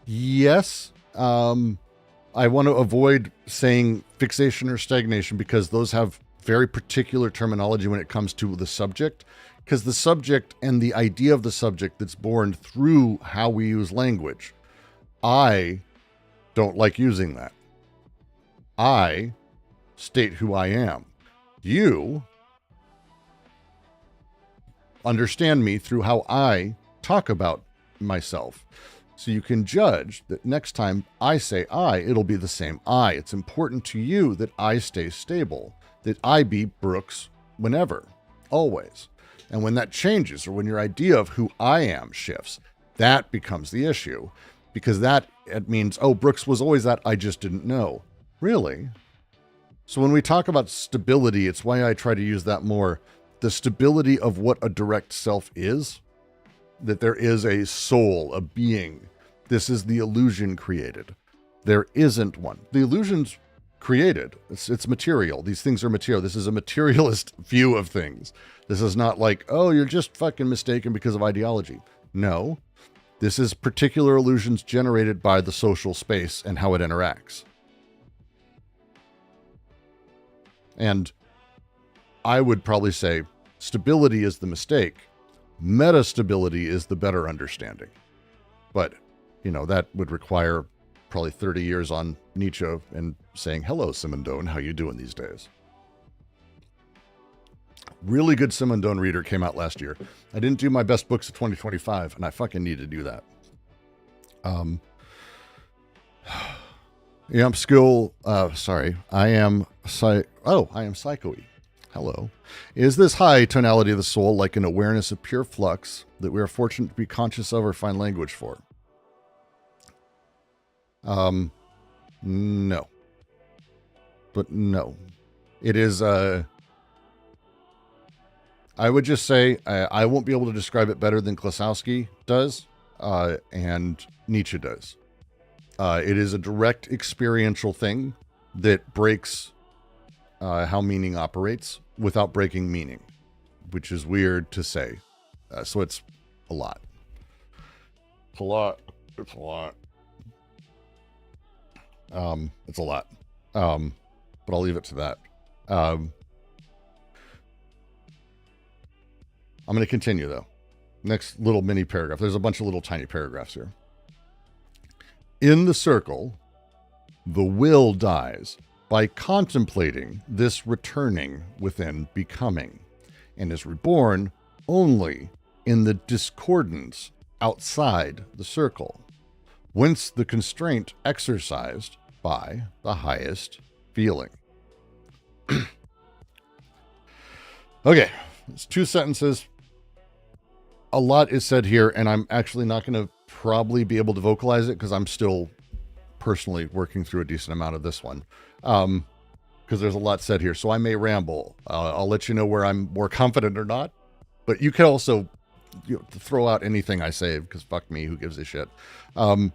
Yes, I want to avoid saying fixation or stagnation because those have very particular terminology when it comes to the subject, because the subject and the idea of the subject that's born through how we use language. I don't like using that. I state who I am. You understand me through how I talk about myself. So you can judge that next time I say I, it'll be the same I. It's important to you that I stay stable, that I be Brooks whenever, always. And when that changes, or when your idea of who I am shifts, that becomes the issue. Because it means, oh, Brooks was always that, I just didn't know. Really? So when we talk about stability, it's why I try to use that more. The stability of what a direct self is, that there is a soul, a being. This is the illusion created. There isn't one. The illusion's created. It's material. These things are material. This is a materialist view of things. This is not like, oh, you're just fucking mistaken because of ideology. No. This is particular illusions generated by the social space and how it interacts. And I would probably say stability is the mistake. Metastability is the better understanding. But, that would require probably 30 years on Nietzsche and saying, hello, Simondon, how you doing these days? Really good Simondon reader came out last year. I didn't do my best books of 2025, and I fucking need to do that. Yamp School, I am psycho-y. Hello. Is this high tonality of the soul like an awareness of pure flux that we are fortunate to be conscious of or find language for? No. But no. It is, I would just say, I won't be able to describe it better than Klossowski does, and Nietzsche does. It is a direct experiential thing that breaks how meaning operates without breaking meaning, which is weird to say. So it's a lot. It's a lot. It's a lot. It's a lot. But I'll leave it to that. I'm going to continue, though. Next little mini paragraph. There's a bunch of little tiny paragraphs here. In the circle, the will dies by contemplating this returning within becoming, and is reborn only in the discordance outside the circle, whence the constraint exercised by the highest feeling. Okay, it's 2 sentences. A lot is said here, and I'm actually not going to probably be able to vocalize it because I'm still personally working through a decent amount of this one. Because there's a lot said here, so I may ramble. I'll let you know where I'm more confident or not. But you can also throw out anything I say, because fuck me, who gives a shit? In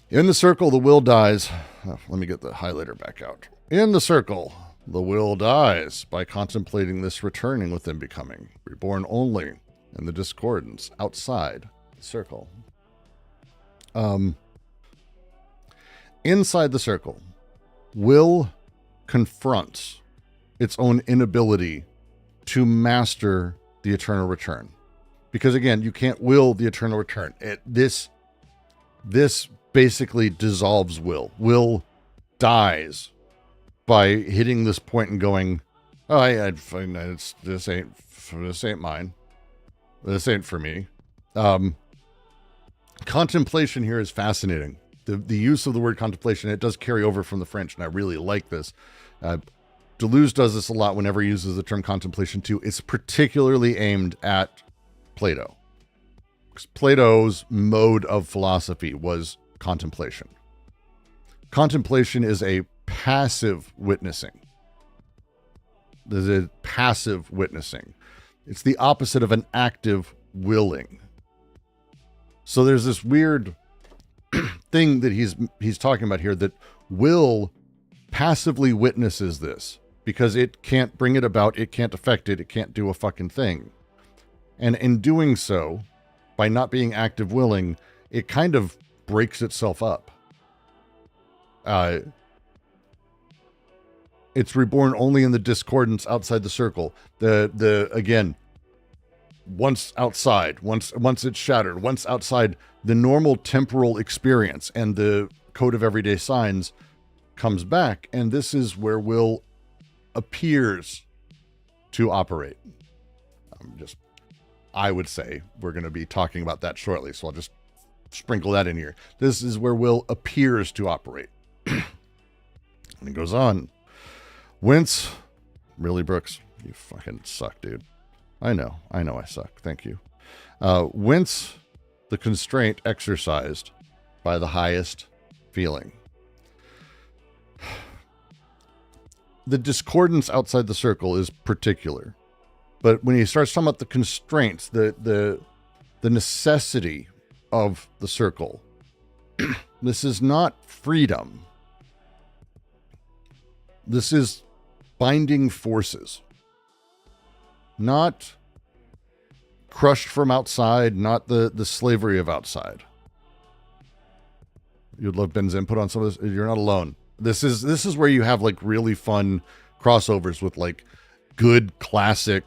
the circle, the will dies. Let me get the highlighter back out. In the circle, the will dies by contemplating this returning within becoming, reborn only in the discordance outside the circle. Inside the circle, will confronts its own inability to master the eternal return. Because again, you can't will the eternal return. This basically dissolves will. Will dies by hitting this point and going, oh, this ain't mine. This ain't for me. Contemplation here is fascinating. The use of the word contemplation, it does carry over from the French, and I really like this. Deleuze does this a lot whenever he uses the term contemplation too. It's particularly aimed at Plato. Because Plato's mode of philosophy was contemplation. Contemplation is a passive witnessing. There's a passive witnessing. It's the opposite of an active willing. So there's this weird thing that he's talking about here, that will passively witnesses this because it can't bring it about, it can't affect it, it can't do a fucking thing. And in doing so, by not being active willing, it kind of breaks itself up. It's reborn only in the discordance outside the circle. Again, once outside, once it's shattered, once outside, the normal temporal experience and the code of everyday signs comes back, and this is where will appears to operate. I would say we're going to be talking about that shortly, so I'll just sprinkle that in here. This is where will appears to operate. And it goes on. Whence, really, Brooks, you fucking suck, dude. I know I suck. Thank you. Whence the constraint exercised by the highest feeling. The discordance outside the circle is particular, but when he starts talking about the constraints, the necessity of the circle, this is not freedom. This is binding forces, not crushed from outside, not the slavery of outside. You'd love Ben's input on some of this. You're not alone. This is where you have like really fun crossovers with like good classic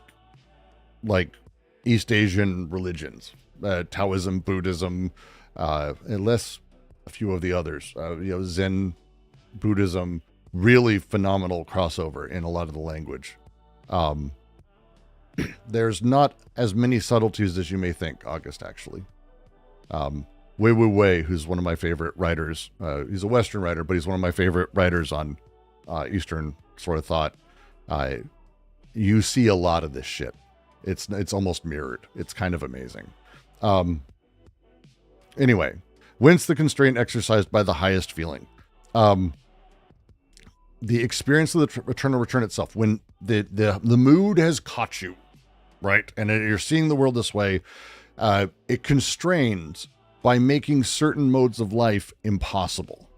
like East Asian religions, Taoism, Buddhism, unless a few of the others, Zen, Buddhism, really phenomenal crossover in a lot of the language. There's not as many subtleties as you may think, August, actually. Wei Wu Wei, who's one of my favorite writers. He's a Western writer, but he's one of my favorite writers on Eastern sort of thought. You see a lot of this shit. It's almost mirrored. It's kind of amazing. Anyway, whence the constraint exercised by the highest feeling. The experience of the eternal return itself, when the mood has caught you, right? And you're seeing the world this way, it constrains by making certain modes of life impossible.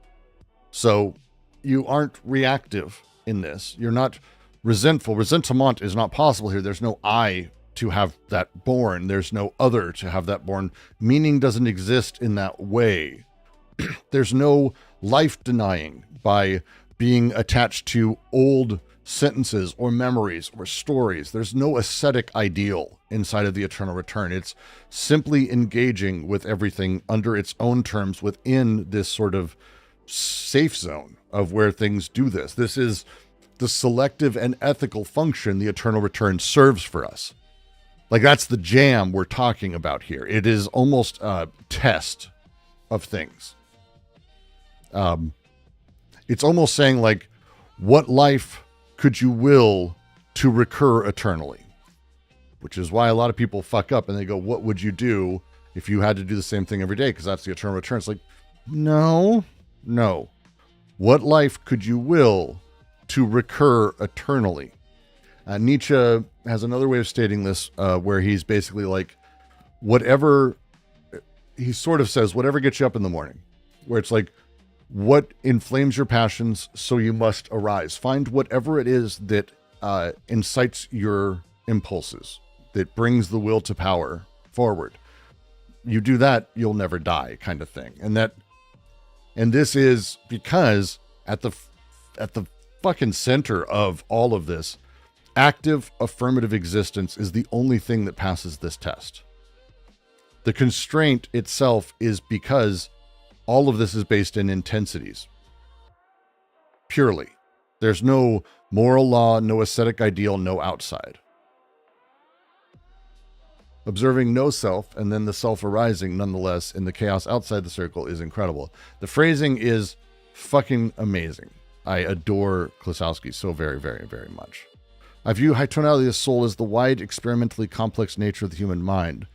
So you aren't reactive in this. You're not resentful. Resentment is not possible here. There's no I to have that born. There's no other to have that born. Meaning doesn't exist in that way. There's no life denying by being attached to old sentences or memories or stories. There's no ascetic ideal inside of the eternal return. It's simply engaging with everything under its own terms within this sort of safe zone of where things do this. This is the selective and ethical function the eternal return serves for us. Like, that's the jam we're talking about here. It is almost a test of things. It's almost saying, like, what life could you will to recur eternally? Which is why a lot of people fuck up and they go, what would you do if you had to do the same thing every day? Because that's the eternal return. It's like, no. What life could you will to recur eternally? Nietzsche has another way of stating this, where he's basically like, whatever, he sort of says, whatever gets you up in the morning, where it's like, what inflames your passions, so you must arise. Find whatever it is that incites your impulses, that brings the will to power forward. You do that, you'll never die, kind of thing. And this is because at the fucking center of all of this, active affirmative existence is the only thing that passes this test. The constraint itself is because all of this is based in intensities. Purely. There's no moral law, no ascetic ideal, no outside. Observing no self and then the self arising nonetheless in the chaos outside the circle is incredible. The phrasing is fucking amazing. I adore Klossowski so very, very, very much. I view high tonality of soul as the wide, experimentally complex nature of the human mind,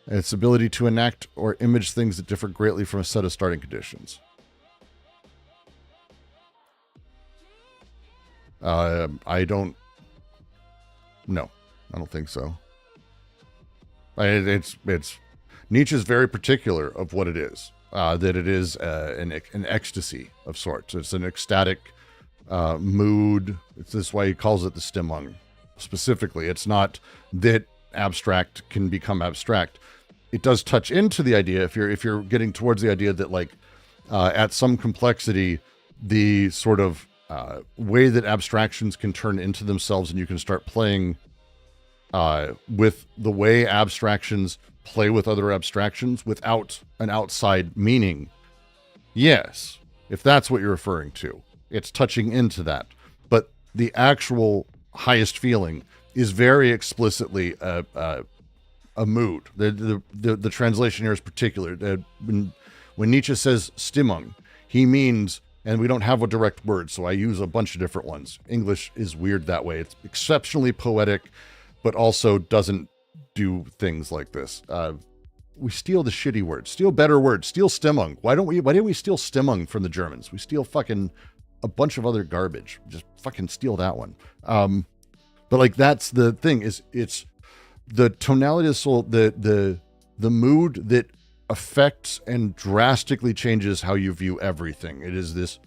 and its ability to enact or image things that differ greatly from a set of starting conditions. I don't think so. It's Nietzsche's very particular of what it is. That it is an ecstasy of sorts. It's an ecstatic mood. This is why he calls it the Stimmung. Specifically, it's not that abstract can become abstract. It does touch into the idea, if you're getting towards the idea that, like, at some complexity, the sort of way that abstractions can turn into themselves, and you can start playing with the way abstractions play with other abstractions without an outside meaning. Yes, if that's what you're referring to, it's touching into that. But the actual highest feeling is very explicitly a mood. The translation here is particular. When Nietzsche says Stimmung, he means, and we don't have a direct word, so I use a bunch of different ones. English is weird that way. It's exceptionally poetic, but also doesn't do things like this. We steal the shitty words, steal better words, steal Stimmung. Why didn't we steal Stimmung from the Germans? We steal fucking a bunch of other garbage. Just fucking steal that one. But like, that's the thing, is it's the tonality of the soul, the mood that affects and drastically changes how you view everything. It is this,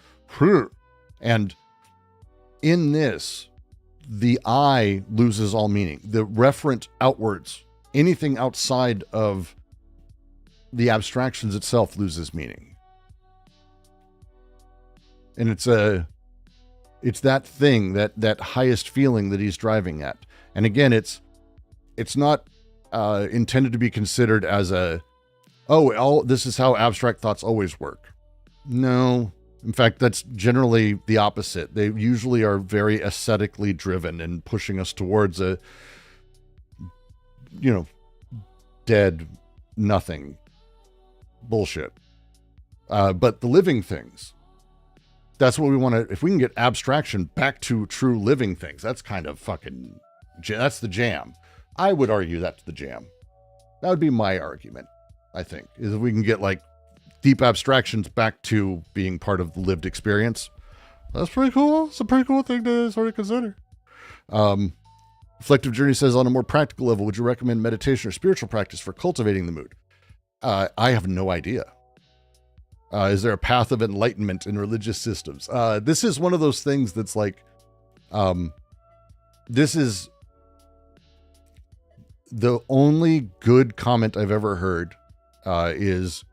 and in this, the I loses all meaning. The referent outwards, anything outside of the abstractions itself loses meaning. And it's that thing, that highest feeling that he's driving at. And again, it's not intended to be considered as this is how abstract thoughts always work. No. In fact, that's generally the opposite. They usually are very aesthetically driven and pushing us towards a, dead nothing bullshit. But the living things, that's what we want to, if we can get abstraction back to true living things, that's kind of fucking, that's the jam. I would argue that's the jam. That would be my argument, I think, is if we can get like deep abstractions back to being part of the lived experience. That's pretty cool. It's a pretty cool thing to sort of consider. Reflective Journey says, on a more practical level, would you recommend meditation or spiritual practice for cultivating the mood? I have no idea. Is there a path of enlightenment in religious systems? This is one of those things that's like, this is the only good comment I've ever heard is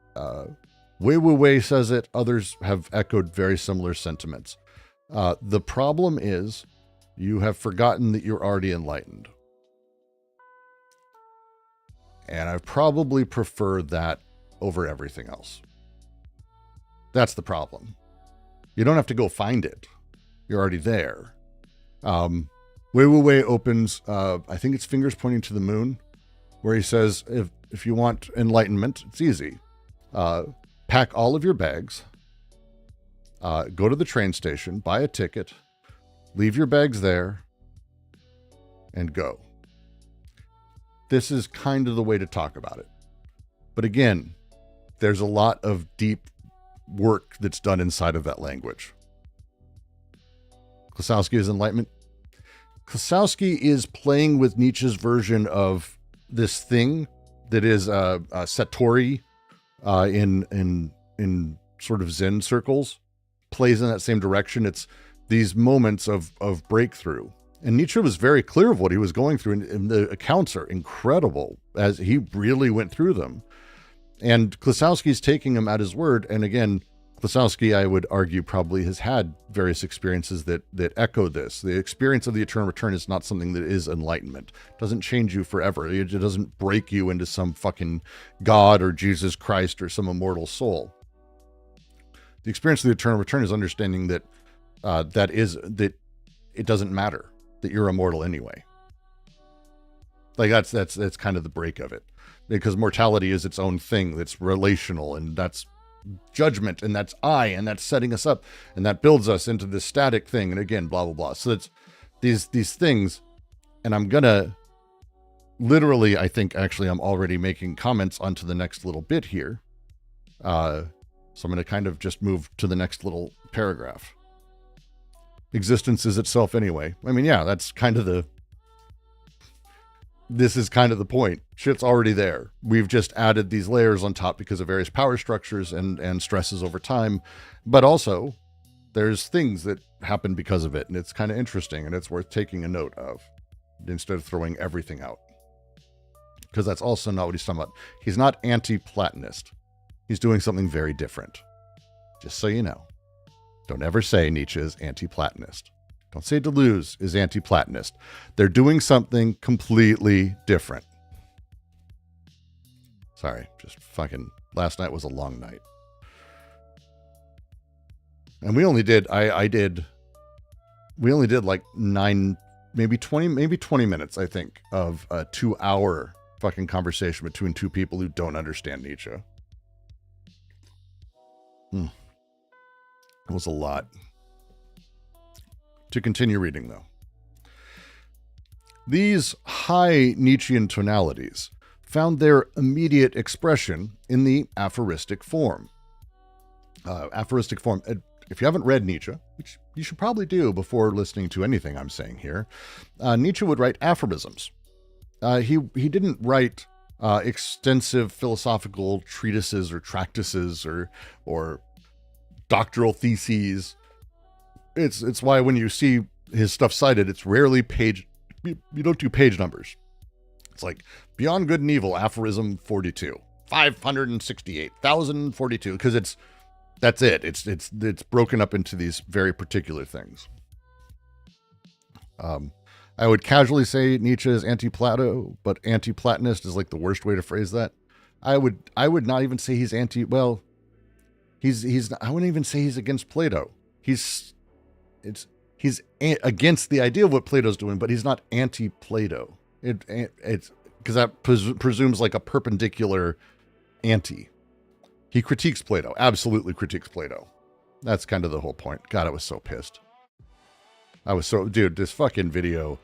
Wei Wu Wei says it. Others have echoed very similar sentiments. The problem is you have forgotten that you're already enlightened. And I probably prefer that over everything else. That's the problem. You don't have to go find it. You're already there. Wei Wu Wei opens, I think it's Fingers Pointing to the Moon, where he says, if you want enlightenment, it's easy. Pack all of your bags, go to the train station, buy a ticket, leave your bags there, and go. This is kind of the way to talk about it. But again, there's a lot of deep work that's done inside of that language. Klossowski is enlightenment. Klossowski is playing with Nietzsche's version of this thing that is Satori in sort of Zen circles, plays in that same direction. It's these moments of breakthrough. And Nietzsche was very clear of what he was going through, and the accounts are incredible as he really went through them. And Klossowski's taking him at his word. And again, Klossowski, I would argue, probably has had various experiences that echo this. The experience of the eternal return is not something that is enlightenment. It doesn't change you forever. It doesn't break you into some fucking God or Jesus Christ or some immortal soul. The experience of the eternal return is understanding that that it doesn't matter, that you're immortal anyway. Like that's kind of the break of it, because mortality is its own thing that's relational, and that's judgment, and that's and that's setting us up, and that builds us into this static thing, and again, blah blah blah. So it's these things, and I'm gonna literally, I think actually I'm already making comments onto the next little bit here. So I'm gonna kind of just move to the next little paragraph. Existence is itself anyway. I mean, yeah, that's kind of this is kind of the point. Shit's already there. We've just added these layers on top because of various power structures and stresses over time. But also, there's things that happen because of it. And it's kind of interesting, and it's worth taking a note of instead of throwing everything out. Because that's also not what he's talking about. He's not anti-Platonist. He's doing something very different. Just so you know. Don't ever say Nietzsche is anti-Platonist. Don't say Deleuze is anti-Platonist. They're doing something completely different. Sorry, just fucking, last night was a long night. And we only did, we only did like 9, maybe 20 minutes, I think, of a 2-hour fucking conversation between two people who don't understand Nietzsche. It was a lot. To continue reading, though. These high Nietzschean tonalities found their immediate expression in the aphoristic form. Aphoristic form, if you haven't read Nietzsche, which you should probably do before listening to anything I'm saying here, Nietzsche would write aphorisms. He didn't write extensive philosophical treatises or tractases or doctoral theses. It's why when you see his stuff cited, it's rarely page. You don't do page numbers. It's like Beyond Good and Evil, aphorism 42, 568,042, because that's it. It's broken up into these very particular things. I would casually say Nietzsche is anti-Plato, but anti-Platonist is like the worst way to phrase that. I would not even say he's I wouldn't even say he's against Plato. He's against the idea of what Plato's doing, but he's not anti-Plato. It's because that presumes like a perpendicular anti. He critiques Plato, absolutely critiques Plato. That's kind of the whole point. God, I was so pissed. Dude, this fucking video.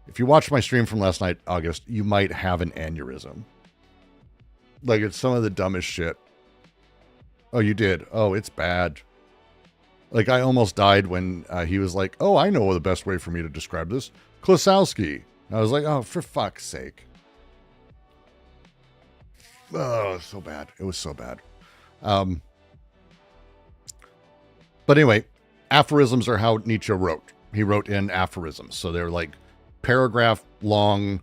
If you watch my stream from last night, August, you might have an aneurysm. Like, it's some of the dumbest shit. Oh, you did? Oh, it's bad. Like, I almost died when he was like, oh, I know the best way for me to describe this. Klossowski. I was like, oh, for fuck's sake. Oh, so bad. It was so bad. But anyway, aphorisms are how Nietzsche wrote. He wrote in aphorisms. So they're like paragraph long,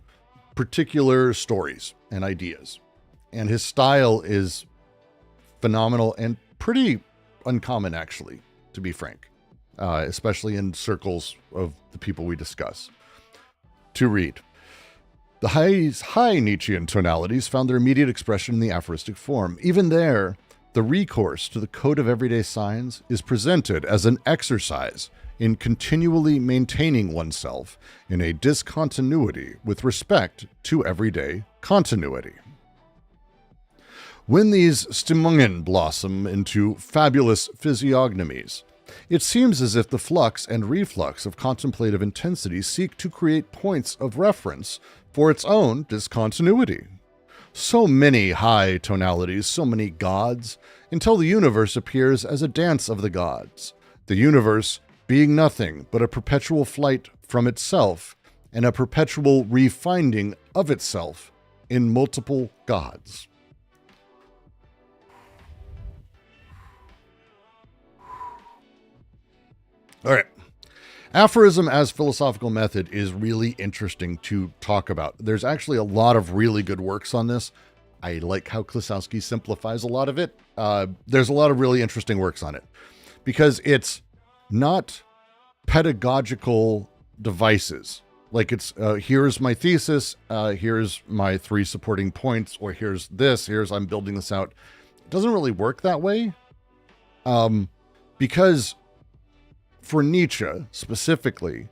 particular stories and ideas. And his style is phenomenal and pretty uncommon, actually, to be frank, especially in circles of the people we discuss. To read. The high Nietzschean tonalities found their immediate expression in the aphoristic form. Even there, the recourse to the code of everyday signs is presented as an exercise in continually maintaining oneself in a discontinuity with respect to everyday continuity. When these Stimmungen blossom into fabulous physiognomies, it seems as if the flux and reflux of contemplative intensity seek to create points of reference for its own discontinuity. So many high tonalities, so many gods, until the universe appears as a dance of the gods, the universe being nothing but a perpetual flight from itself and a perpetual refinding of itself in multiple gods. All right. Aphorism as philosophical method is really interesting to talk about. There's actually a lot of really good works on this. I like how Klossowski simplifies a lot of it. There's a lot of really interesting works on it because it's not pedagogical devices. Like it's, here's my thesis, here's my 3 supporting points, or here's I'm building this out. It doesn't really work that way. Because for Nietzsche specifically,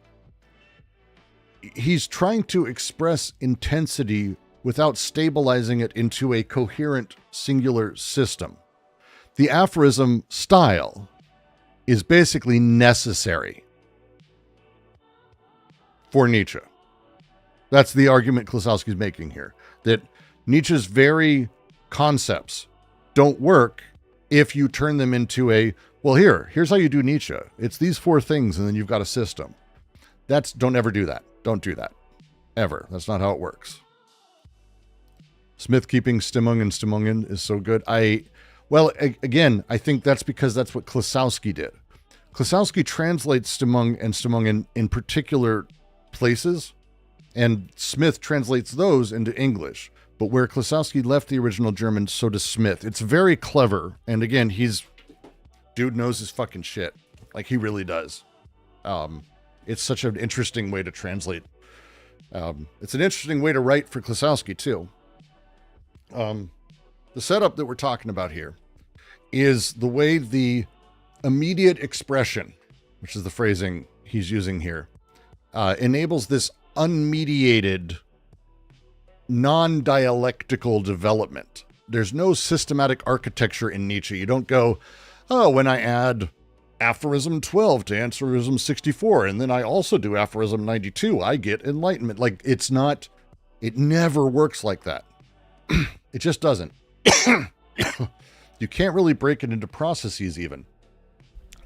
he's trying to express intensity without stabilizing it into a coherent singular system. The aphorism style is basically necessary for Nietzsche. That's the argument Klossowski's making here, that Nietzsche's very concepts don't work if you turn them into a, well, here's how you do Nietzsche. It's these 4 things, and then you've got a system. Don't ever do that. Don't do that. Ever. That's not how it works. Smith keeping Stimmungen is so good. Again, I think that's because that's what Klossowski did. Klossowski translates Stimmungen in particular places, and Smith translates those into English. But where Klossowski left the original German, so does Smith. It's very clever. And again, dude knows his fucking shit. Like, he really does. It's such an interesting way to translate. It's an interesting way to write for Klossowski, too. The setup that we're talking about here is the way the immediate expression, which is the phrasing he's using here, enables this unmediated, non-dialectical development. There's no systematic architecture in Nietzsche. You don't go, oh, when I add aphorism 12 to aphorism 64, and then I also do aphorism 92, I get enlightenment. Like, it's not, it never works like that. It just doesn't. You can't really break it into processes even.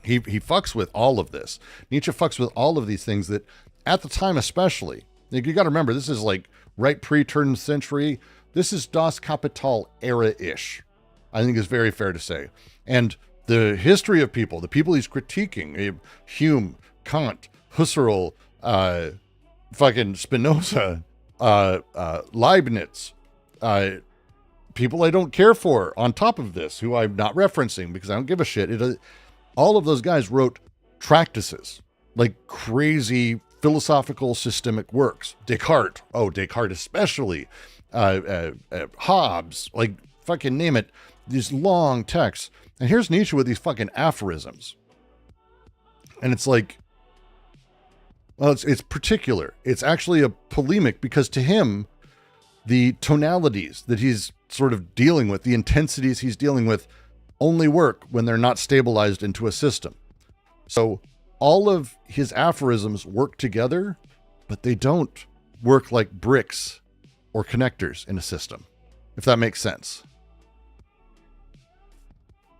He fucks with all of this. Nietzsche fucks with all of these things that, at the time especially, like, you got to remember, this is like right pre-turn century. This is Das Kapital era-ish, I think is very fair to say. And the history of people, the people he's critiquing, Hume, Kant, Husserl, fucking Spinoza, Leibniz, people I don't care for on top of this, who I'm not referencing because I don't give a shit. All of those guys wrote treatises, like crazy philosophical systemic works. Descartes especially, Hobbes, like fucking name it, these long texts. And here's Nietzsche with these fucking aphorisms. And it's like, well, it's particular. It's actually a polemic because to him, the tonalities that he's sort of dealing with, the intensities he's dealing with, only work when they're not stabilized into a system. So all of his aphorisms work together, but they don't work like bricks or connectors in a system, if that makes sense.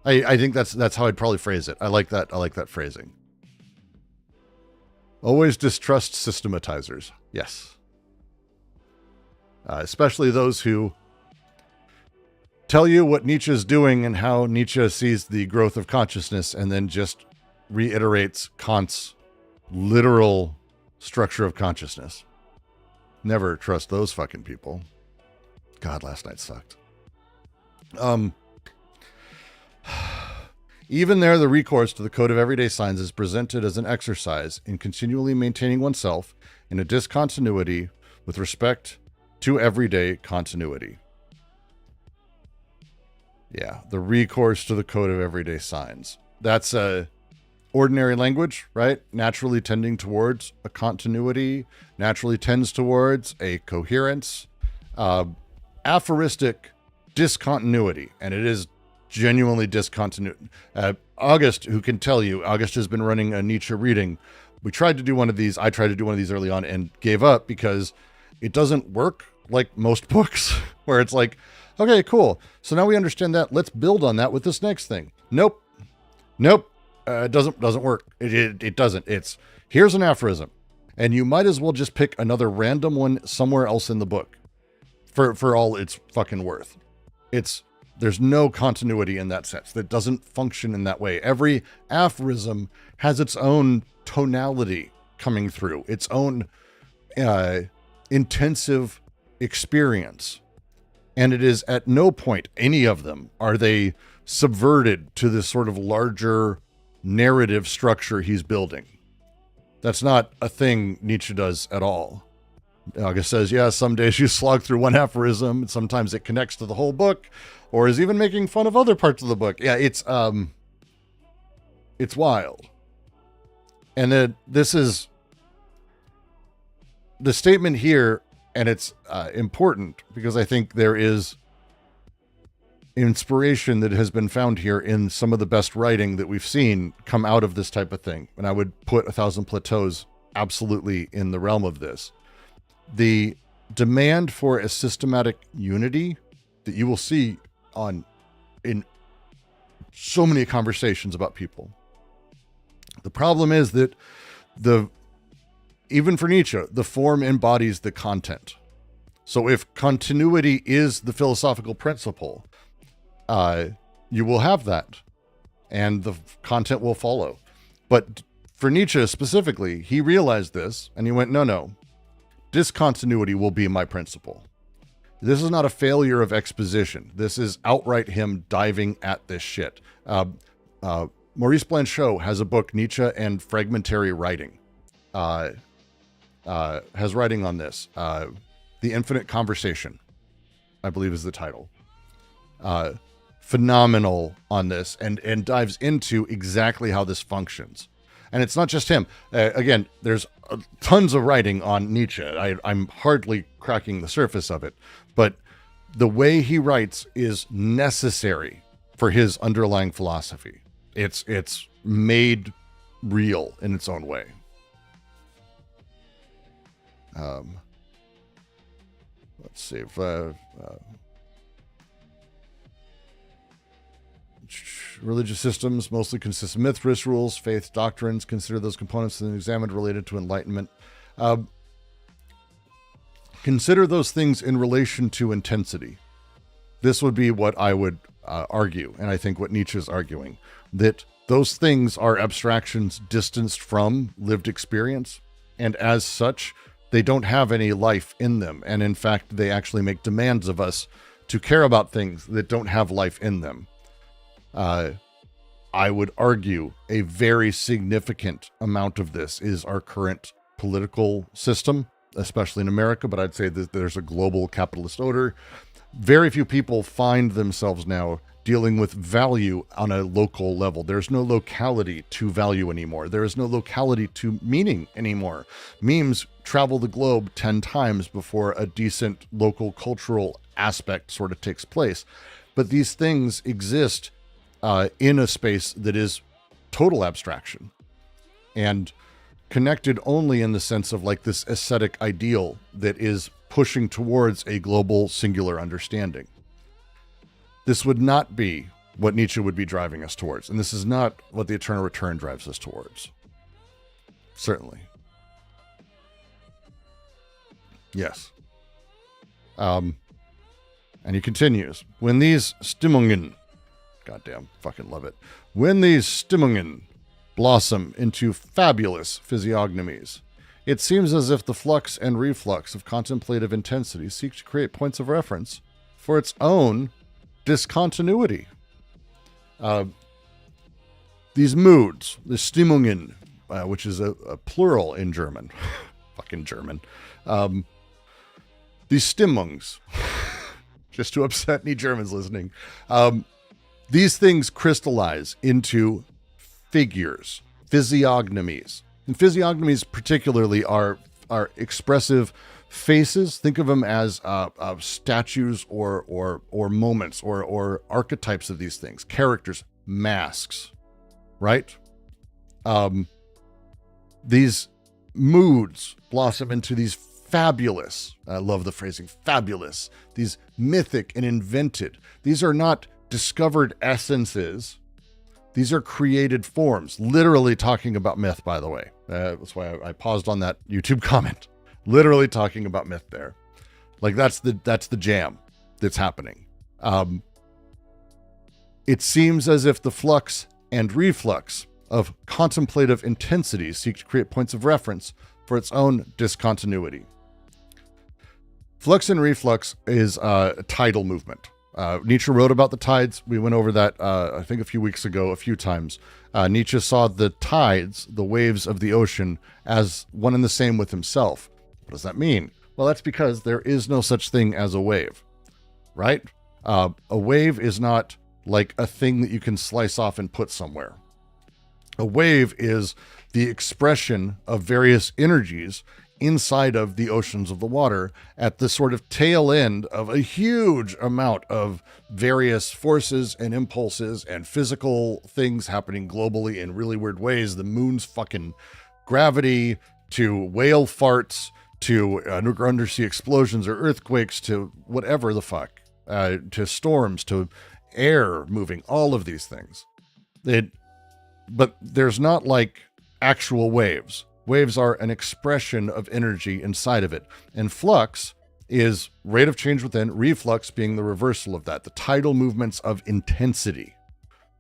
I think that's how I'd probably phrase it. I like that phrasing. Always distrust systematizers. Yes. Especially those who tell you what Nietzsche's doing and how Nietzsche sees the growth of consciousness and then just reiterates Kant's literal structure of consciousness. Never trust those fucking people. God, last night sucked. Even there, the recourse to the Code of Everyday Signs is presented as an exercise in continually maintaining oneself in a discontinuity with respect to everyday continuity. Yeah, the recourse to the Code of Everyday Signs. That's ordinary language, right? Naturally tending towards a continuity, naturally tends towards a coherence, aphoristic discontinuity, and it is genuinely discontinuity. August, who can tell you, August has been running a Nietzsche reading. We tried to do one of these. I tried to do one of these early on and gave up because it doesn't work like most books where it's like, okay, cool. So now we understand that. Let's build on that with this next thing. Nope. It doesn't work. It doesn't. It's here's an aphorism, and you might as well just pick another random one somewhere else in the book for all it's fucking worth. There's no continuity in that sense. That doesn't function in that way. Every aphorism has its own tonality coming through, its own intensive experience. And it is at no point, any of them, are they subverted to this sort of larger narrative structure he's building. That's not a thing Nietzsche does at all. August says, yeah, some days you slog through one aphorism, and sometimes it connects to the whole book, or is even making fun of other parts of the book. Yeah, it's wild. And this is the statement here, and it's important because I think there is inspiration that has been found here in some of the best writing that we've seen come out of this type of thing. And I would put 1,000 Plateaus absolutely in the realm of this. The demand for a systematic unity that you will see in so many conversations about people. The problem is that even for Nietzsche, the form embodies the content. So if continuity is the philosophical principle, you will have that, and the content will follow. But for Nietzsche specifically, he realized this, and he went, no, discontinuity will be my principle. This is not a failure of exposition. This is outright him diving at this shit. Maurice Blanchot has a book, Nietzsche and Fragmentary Writing. Has writing on this. The Infinite Conversation, I believe is the title. Phenomenal on this, and dives into exactly how this functions. And it's not just him. Again, there's tons of writing on Nietzsche. I'm hardly cracking the surface of it. But the way he writes is necessary for his underlying philosophy. It's made real in its own way. Let's see if religious systems mostly consist of myth, rituals, faith, doctrines. Consider those components and examined related to enlightenment. Consider those things in relation to intensity. This would be what I would argue, and I think what Nietzsche is arguing, that those things are abstractions distanced from lived experience, and as such, they don't have any life in them. And in fact, they actually make demands of us to care about things that don't have life in them. I would argue a very significant amount of this is our current political system, especially in America, but I'd say that there's a global capitalist order. Very few people find themselves now dealing with value on a local level. There's no locality to value anymore. There is no locality to meaning anymore. Memes travel the globe 10 times before a decent local cultural aspect sort of takes place. But these things exist in a space that is total abstraction and connected only in the sense of like this aesthetic ideal that is pushing towards a global singular understanding. This would not be what Nietzsche would be driving us towards. And this is not what the eternal return drives us towards. Certainly. Yes. And he continues, when these Stimmungen, goddamn, fucking love it. When these Stimmungen blossom into fabulous physiognomies, it seems as if the flux and reflux of contemplative intensity seek to create points of reference for its own discontinuity. These moods, the Stimmungen, which is a plural in German, fucking German, these Stimmungs, just to upset any Germans listening, these things crystallize into figures, physiognomies. And physiognomies particularly are expressive faces. Think of them as statues or moments or archetypes of these things, characters, masks, right? These moods blossom into these fabulous, I love the phrasing, fabulous, these mythic and invented. These are not discovered essences. These are created forms, literally talking about myth, by the way. That's why I paused on that YouTube comment. Literally talking about myth there. Like that's the jam that's happening. It seems as if the flux and reflux of contemplative intensity seek to create points of reference for its own discontinuity. Flux and reflux is a tidal movement. Nietzsche wrote about the tides. We went over that, I think a few weeks ago, a few times. Nietzsche saw the tides, the waves of the ocean, as one and the same with himself. What does that mean? Well, that's because there is no such thing as a wave, right? A wave is not like a thing that you can slice off and put somewhere. A wave is the expression of various energies inside of the oceans of the water at the sort of tail end of a huge amount of various forces and impulses and physical things happening globally in really weird ways. The moon's fucking gravity, to whale farts, to undersea explosions or earthquakes, to whatever the fuck, to storms, to air moving, all of these things. But there's not like actual waves. Waves are an expression of energy inside of it. And flux is rate of change within, reflux being the reversal of that, the tidal movements of intensity.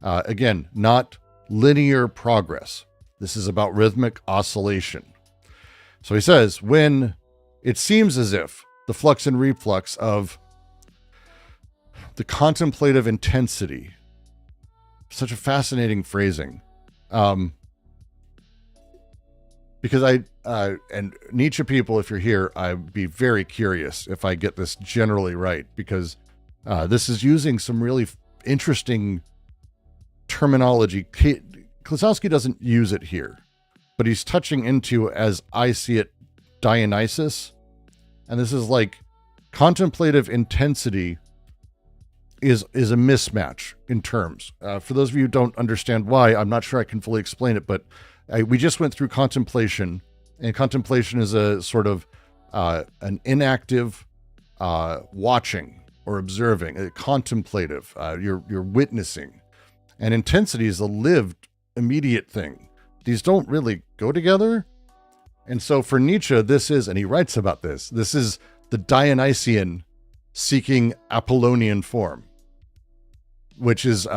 Again, not linear progress. This is about rhythmic oscillation. So he says, when it seems as if the flux and reflux of the contemplative intensity such a fascinating phrasing. Because and Nietzsche people, if you're here, I'd be very curious if I get this generally right, because this is using some really interesting terminology. Klossowski doesn't use it here, but he's touching into, as I see it, Dionysus. And this is like contemplative intensity is a mismatch in terms. For those of you who don't understand why, I'm not sure I can fully explain it, but we just went through contemplation, and contemplation is a sort of an inactive watching or observing, contemplative. You're witnessing, and intensity is a lived, immediate thing. These don't really go together, and so for Nietzsche, this is, and he writes about this. This is the Dionysian seeking Apollonian form, which is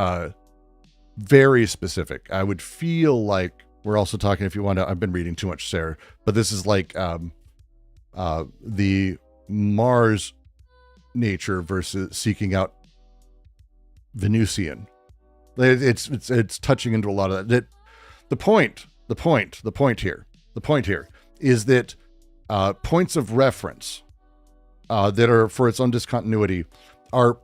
very specific. I would feel like we're also talking, if you want to, I've been reading too much Sarah, but this is like the Mars nature versus seeking out Venusian. It's touching into a lot of that. The point here is that points of reference that are for its own discontinuity are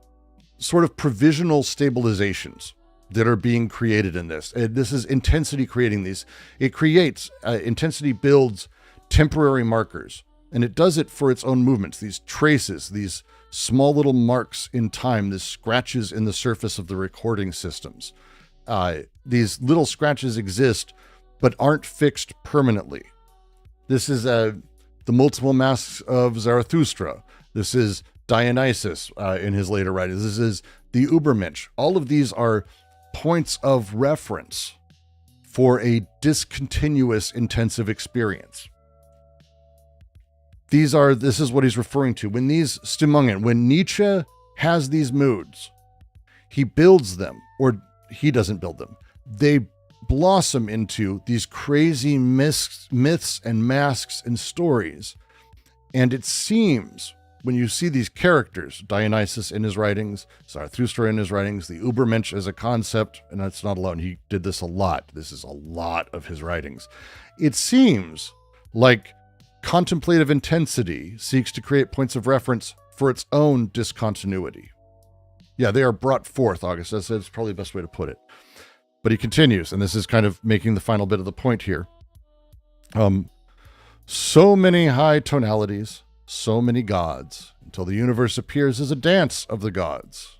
sort of provisional stabilizations that are being created in this. And this is intensity creating these. It creates, intensity builds temporary markers, and it does it for its own movements, these traces, these small little marks in time, these scratches in the surface of the recording systems. These little scratches exist, but aren't fixed permanently. This is the multiple masks of Zarathustra. This is Dionysus in his later writings. This is the Übermensch. All of these are points of reference for a discontinuous intensive experience. This is what he's referring to. When these Stimmungen, when Nietzsche has these moods, he builds them, or he doesn't build them. They blossom into these crazy myths and masks and stories. And it seems, when you see these characters, Dionysus in his writings, Zarathustra in his writings, the Übermensch as a concept, and that's not alone. He did this a lot. This is a lot of his writings. It seems like contemplative intensity seeks to create points of reference for its own discontinuity. Yeah, they are brought forth, August. That's probably the best way to put it. But he continues, and this is kind of making the final bit of the point here. So many high tonalities, so many gods, until the universe appears as a dance of the gods.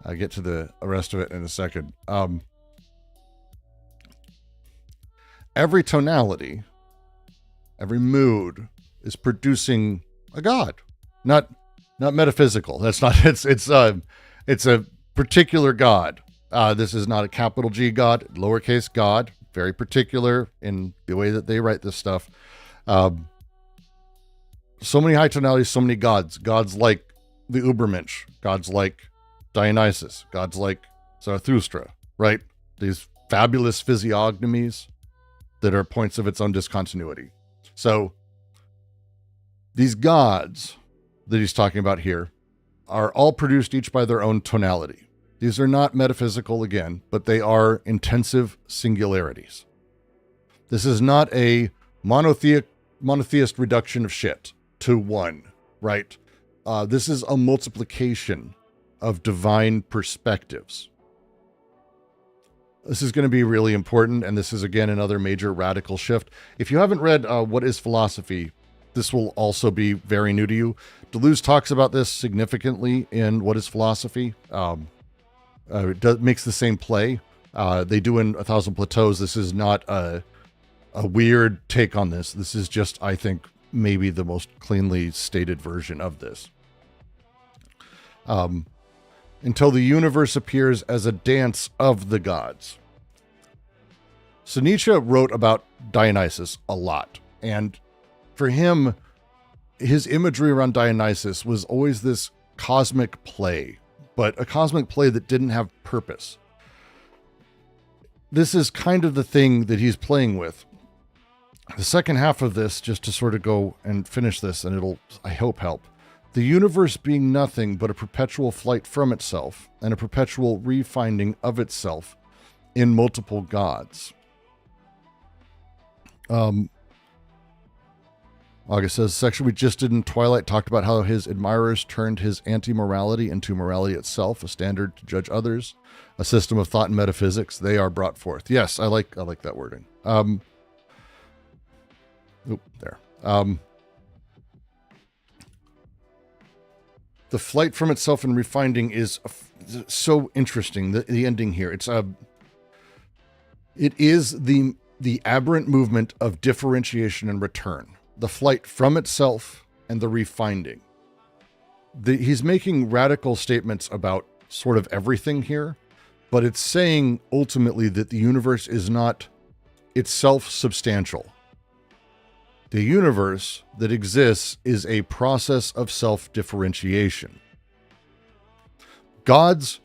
I'll get to the rest of it in a second. Every tonality, every mood is producing a god, not metaphysical. That's not. It's a particular god. This is not a capital G God, lowercase God. Very particular in the way that they write this stuff. So many high tonalities, so many gods. Gods like the Übermensch. Gods like Dionysus. Gods like Zarathustra. Right? These fabulous physiognomies that are points of its own discontinuity. So these gods that he's talking about here are all produced each by their own tonality. These are not metaphysical again, but they are intensive singularities. This is not a monotheist reduction of shit to one, right? This is a multiplication of divine perspectives. This is going to be really important, and this is, again, another major radical shift. If you haven't read What is Philosophy, this will also be very new to you. Deleuze talks about this significantly in What is Philosophy. It makes the same play. They do in A Thousand Plateaus. This is not a weird take on this. This is just, I think, maybe the most cleanly stated version of this. Until the universe appears as a dance of the gods. So Nietzsche wrote about Dionysus a lot. And for him, his imagery around Dionysus was always this cosmic play, but a cosmic play that didn't have purpose. This is kind of the thing that he's playing with. The second half of this, just to sort of go and finish this, and it'll, I hope, help. The universe being nothing but a perpetual flight from itself and a perpetual refinding of itself in multiple gods. August says, section we just did in Twilight talked about how his admirers turned his anti-morality into morality itself, a standard to judge others, a system of thought and metaphysics. They are brought forth. Yes, I like that wording. There. The flight from itself and refinding is so interesting. The ending here. It is the aberrant movement of differentiation and return. The flight from itself and the refinding. He's making radical statements about sort of everything here, but it's saying ultimately that the universe is not itself substantial. The universe that exists is a process of self-differentiation. Gods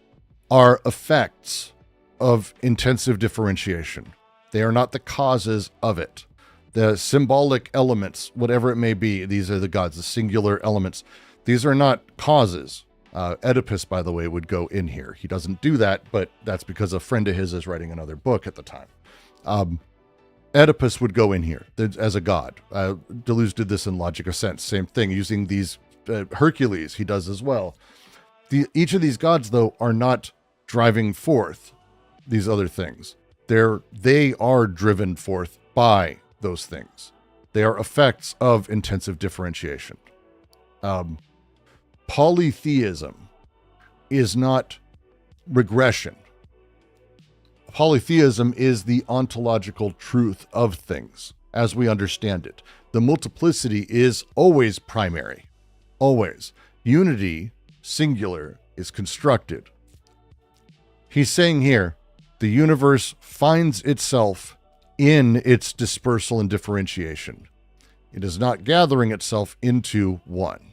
are effects of intensive differentiation. They are not the causes of it. The symbolic elements, whatever it may be, these are the gods, the singular elements. These are not causes. Oedipus, by the way, would go in here. He doesn't do that, but that's because a friend of his is writing another book at the time. Oedipus would go in here as a god. Deleuze did this in Logic of Sense. Same thing, using these Hercules, he does as well. Each of these gods, though, are not driving forth these other things. They are driven forth by those things. They are effects of intensive differentiation. Polytheism is not regression. Polytheism is the ontological truth of things as we understand it. The multiplicity is always primary. Always. Unity, singular, is constructed. He's saying here, the universe finds itself in its dispersal and differentiation. It is not gathering itself into one.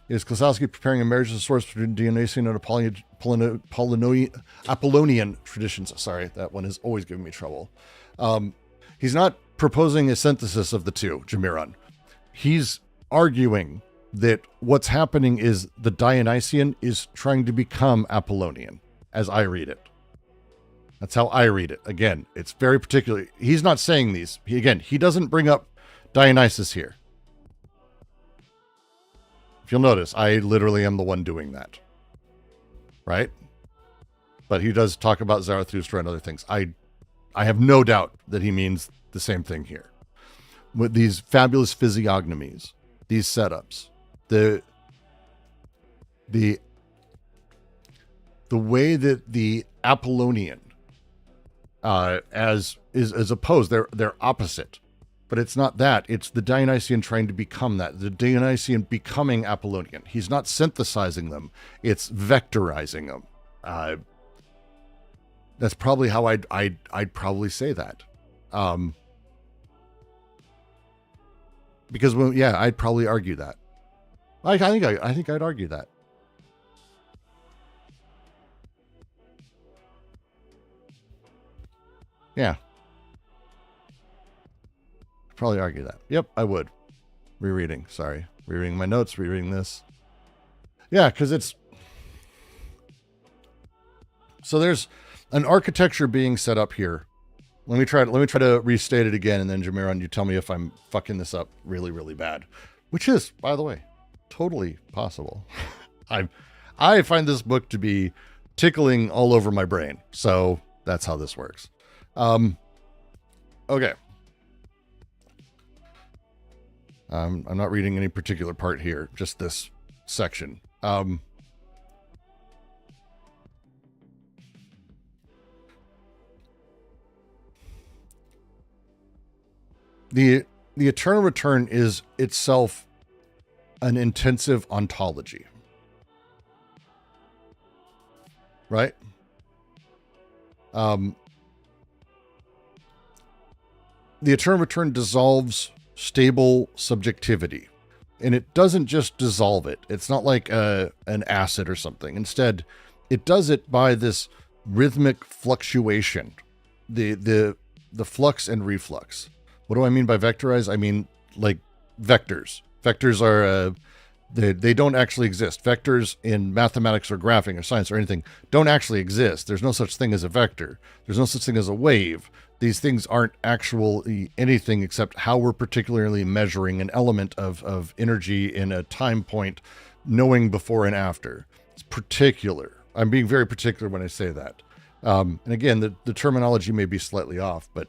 Is Klossowski preparing a marriage as a source between Dionysian and Apollonian traditions? Sorry, that one is always giving me trouble. He's not proposing a synthesis of the two, Jamiron. He's arguing that what's happening is the Dionysian is trying to become Apollonian, as I read it. That's how I read it. Again, it's very particular. He's not saying these. He doesn't bring up Dionysus here. If you'll notice, I literally am the one doing that. Right? But he does talk about Zarathustra and other things. I have no doubt that he means the same thing here. With these fabulous physiognomies, these setups, the way that the Apollonian as opposed, they're opposite. But it's not that. It's the Dionysian trying to become that. The Dionysian becoming Apollonian. He's not synthesizing them. It's vectorizing them. That's probably how I'd probably say that. Because I'd probably argue that. I think I'd argue that. Yeah. Probably argue that. Yep, I would. Rereading. Sorry. Rereading my notes, rereading this. Yeah, because it's... So there's an architecture being set up here. Let me try to restate it again, and then Jamiron, you tell me if I'm fucking this up really, really bad. Which is, by the way, totally possible. I find this book to be tickling all over my brain. So that's how this works. Okay. I'm not reading any particular part here, just this section. The eternal return is itself an intensive ontology. Right? The eternal return dissolves stable subjectivity. And it doesn't just dissolve it. It's not like an acid or something. Instead, it does it by this rhythmic fluctuation. The flux and reflux. What do I mean by vectorize? I mean, like, vectors. Vectors are they don't actually exist. Vectors in mathematics or graphing or science or anything don't actually exist. There's no such thing as a vector. There's no such thing as a wave. These things aren't actually anything except how we're particularly measuring an element of energy in a time point, knowing before and after. It's particular. I'm being very particular when I say that. And again, the terminology may be slightly off, but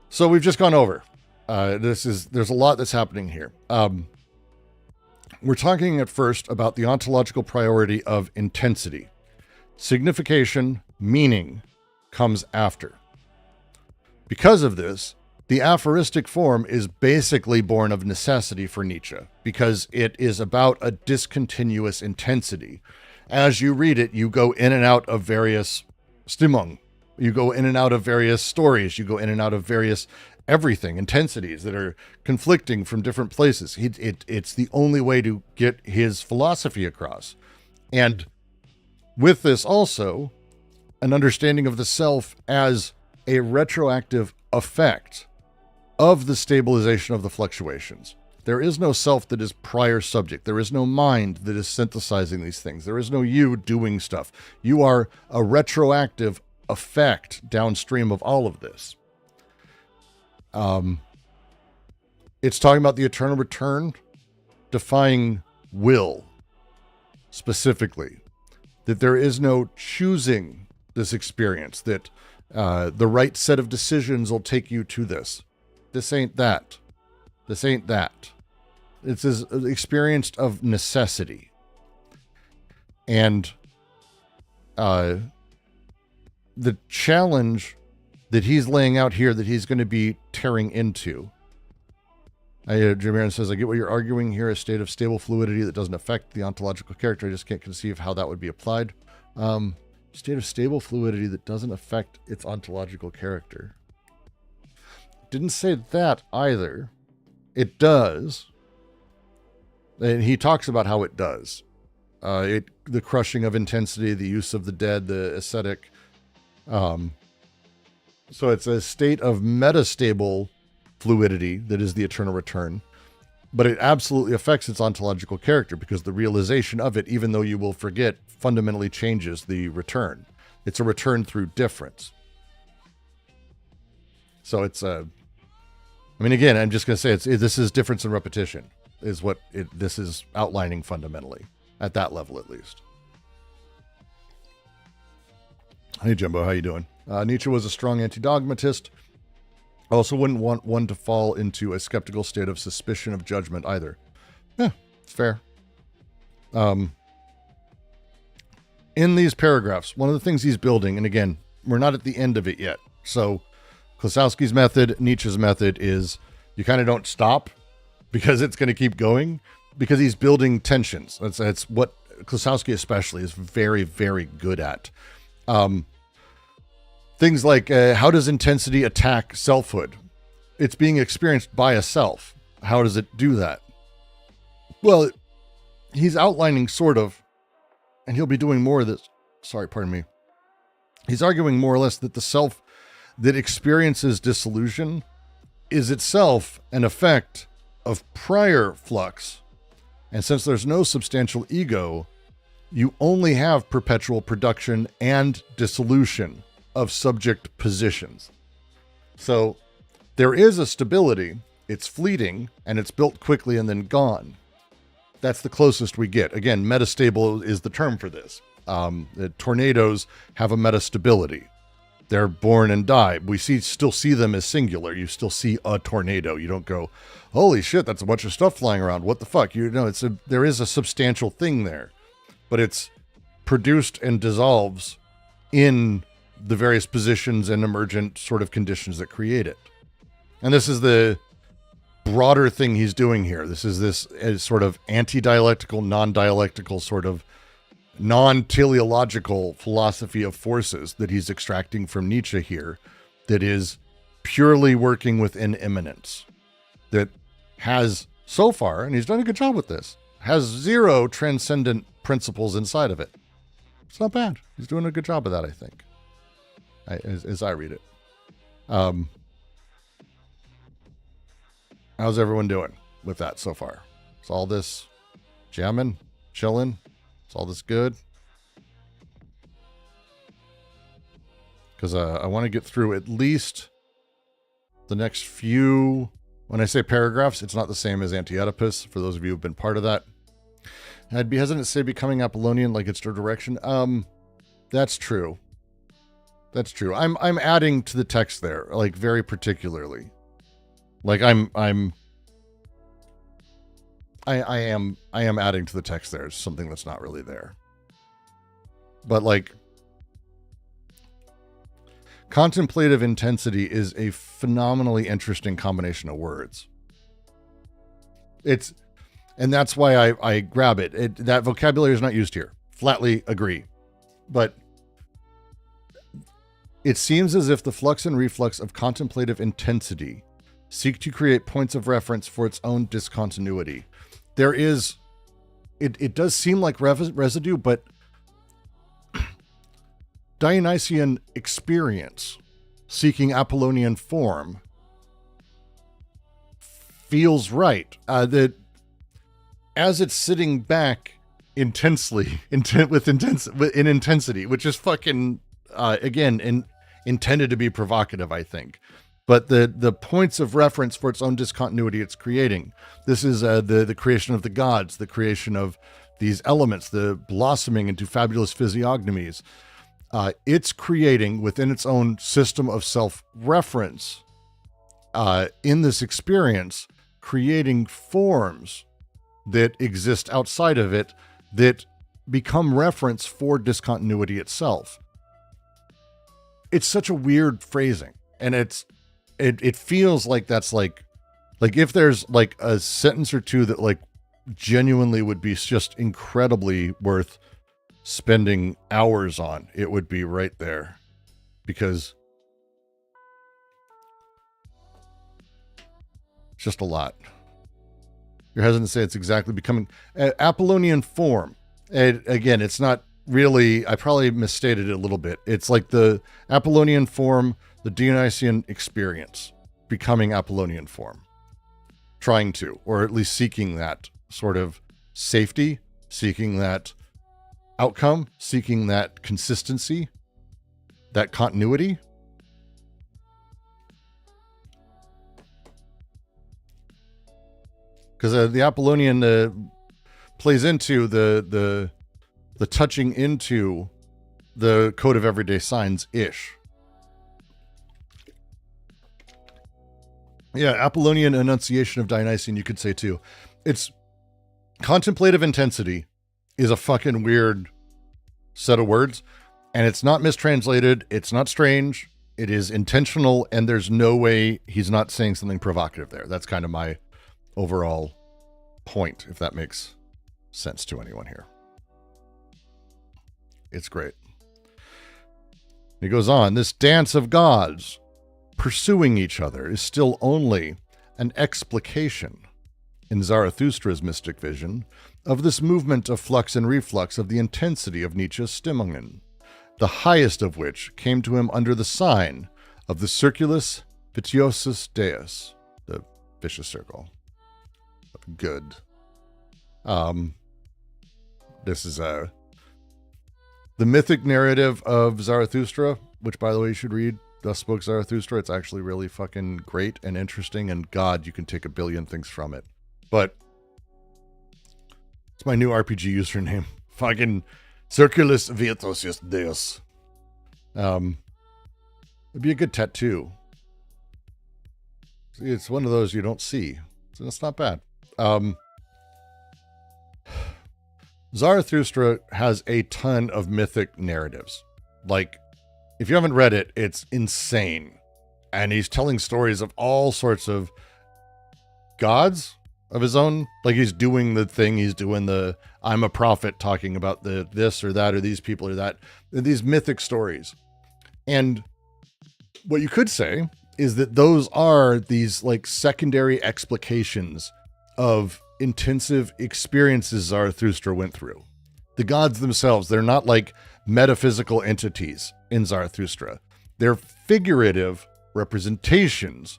so we've just gone over. There's a lot that's happening here. We're talking at first about the ontological priority of intensity. Signification, meaning, comes after. Because of this, the aphoristic form is basically born of necessity for Nietzsche, because it is about a discontinuous intensity. As you read it, you go in and out of various Stimmung. You go in and out of various stories. You go in and out of various everything, intensities that are conflicting from different places. It's the only way to get his philosophy across. And with this also, an understanding of the self as a retroactive effect of the stabilization of the fluctuations. There is no self that is prior subject. There is no mind that is synthesizing these things. There is no you doing stuff. You are a retroactive effect downstream of all of this. It's talking about the eternal return, defying will specifically, that there is no choosing this experience, that the right set of decisions will take you to this. This ain't that. This ain't that. It's experienced of necessity. And the challenge that he's laying out here that he's going to be tearing into. Jim Aaron says, I get what you're arguing here, a state of stable fluidity that doesn't affect the ontological character. I just can't conceive how that would be applied. State of stable fluidity that doesn't affect its ontological character. Didn't say that either. It does. And he talks about how it does. The crushing of intensity, the use of the dead, the ascetic. So it's a state of metastable fluidity that is the eternal return, but it absolutely affects its ontological character because the realization of it, even though you will forget, fundamentally changes the return. It's a return through difference. So it's again, I'm just going to say this is difference and repetition is what this is outlining fundamentally at that level, at least. Hey, Jimbo, how you doing? Nietzsche was a strong anti-dogmatist. I also wouldn't want one to fall into a skeptical state of suspicion of judgment either. Yeah, it's fair. In these paragraphs, one of the things he's building, and again, we're not at the end of it yet. So Klossowski's method, Nietzsche's method is you kind of don't stop because it's going to keep going because he's building tensions. That's what Klossowski especially is very, very good at. Things like how does intensity attack selfhood? It's being experienced by a self. How does it do that? Well, he's outlining sort of, and he'll be doing more of this. Sorry, pardon me. He's arguing more or less that the self that experiences dissolution is itself an effect of prior flux. And since there's no substantial ego, you only have perpetual production and dissolution of subject positions. So there is a stability, it's fleeting, and it's built quickly and then gone. That's the closest we get. Again, metastable is the term for this. The tornadoes have a metastability. They're born and die. We still see them as singular. You still see a tornado. You don't go, holy shit, that's a bunch of stuff flying around. What the fuck? There is a substantial thing there, but it's produced and dissolves in the various positions and emergent sort of conditions that create it. And this is the broader thing he's doing here. This sort of anti-dialectical, non-dialectical, sort of non-teleological philosophy of forces that he's extracting from Nietzsche here, that is purely working within immanence, that has so far, and he's done a good job with this, has zero transcendent principles inside of it. It's not bad. He's doing a good job of that, I think. As I read it. How's everyone doing with that so far? Is all this jamming, chilling? Is all this good? Because I want to get through at least the next few. When I say paragraphs, it's not the same as Anti-Oedipus, for those of you who've been part of that. I'd be hesitant to say becoming Apollonian like it's their direction. That's true. That's true. I'm adding to the text there, like very particularly. Like I am adding to the text there. It's something that's not really there. But like contemplative intensity is a phenomenally interesting combination of words. And that's why I grab it. That vocabulary is not used here. Flatly agree. But it seems as if the flux and reflux of contemplative intensity seek to create points of reference for its own discontinuity. There is, it does seem like residue, but Dionysian experience seeking Apollonian form feels right. That as it's sitting back intensely, in intensity, which is fucking, again, intended to be provocative, I think. But the points of reference for its own discontinuity it's creating. This is the creation of the gods, the creation of these elements, the blossoming into fabulous physiognomies. It's creating within its own system of self-reference in this experience, creating forms that exist outside of it that become reference for discontinuity itself. It's such a weird phrasing, and it feels like that's like if there's like a sentence or two that like genuinely would be just incredibly worth spending hours on, it would be right there, because it's just a lot. You're hesitant to say it's exactly becoming Apollonian form. And again, it's not really, I probably misstated it a little bit. It's like the Apollonian form, the Dionysian experience, becoming Apollonian form. Trying to, or at least seeking that sort of safety, seeking that outcome, seeking that consistency, that continuity. Because the Apollonian plays into the touching into the code of everyday signs-ish. Yeah, Apollonian enunciation of Dionysian, you could say too. It's contemplative intensity is a fucking weird set of words, and it's not mistranslated. It's not strange. It is intentional, and there's no way he's not saying something provocative there. That's kind of my overall point, if that makes sense to anyone here. It's great. He goes on, this dance of gods pursuing each other is still only an explication, in Zarathustra's mystic vision, of this movement of flux and reflux of the intensity of Nietzsche's Stimmungen, the highest of which came to him under the sign of the circulus vitiosus deus, the vicious circle of good. This is the mythic narrative of Zarathustra, which, by the way, you should read. Thus Spoke Zarathustra. It's actually really fucking great and interesting, and God, you can take a billion things from it. But it's my new RPG username. Fucking Circulus Vitiosus Deus. It'd be a good tattoo. See, it's one of those you don't see, so it's not bad. Zarathustra has a ton of mythic narratives. Like, if you haven't read it, it's insane. And he's telling stories of all sorts of gods of his own. Like, he's doing the thing, he's doing the, I'm a prophet, talking about the this or that, or these people or that. These mythic stories. And what you could say is that those are these, like, secondary explications of intensive experiences Zarathustra went through. The gods themselves, they're not like metaphysical entities in Zarathustra. They're figurative representations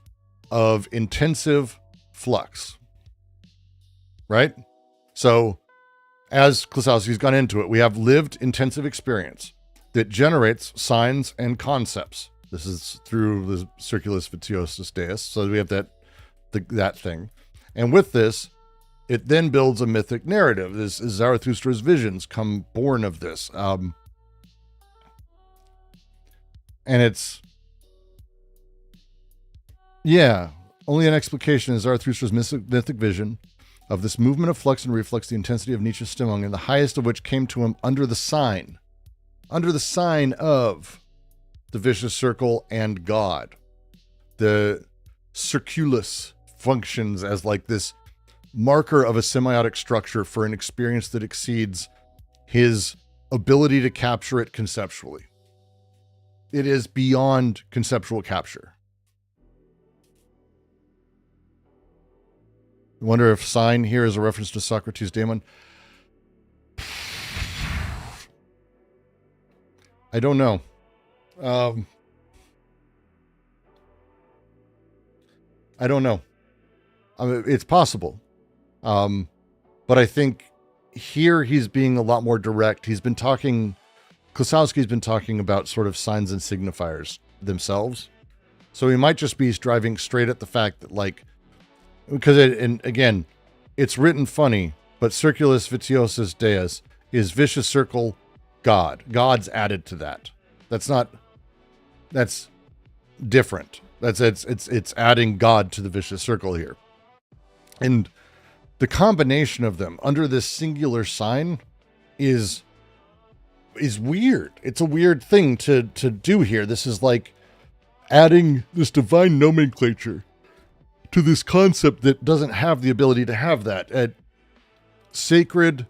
of intensive flux, right? So as Klossowski's gone into it, we have lived intensive experience that generates signs and concepts. This is through the circulus vitiosus deus. So we have that thing. And with this, it then builds a mythic narrative. This is Zarathustra's visions come born of this. And it's, only an explication is Zarathustra's mythic vision of this movement of flux and reflux, the intensity of Nietzsche's Stimmung, and the highest of which came to him under the sign of the vicious circle and God. The circulus functions as like this marker of a semiotic structure for an experience that exceeds his ability to capture it conceptually. It is beyond conceptual capture. I wonder if sign here is a reference to Socrates' daemon. I don't know. I don't know. I mean, it's possible. But I think here he's being a lot more direct. Klossowski's been talking about sort of signs and signifiers themselves. So he might just be driving straight at the fact that, like, because again, it's written funny, but circulus vitiosus deus is vicious circle God. God's added to that. That's different. It's adding God to the vicious circle here. And the combination of them under this singular sign is weird. It's a weird thing to do here. This is like adding this divine nomenclature to this concept that doesn't have the ability to have that. Sacred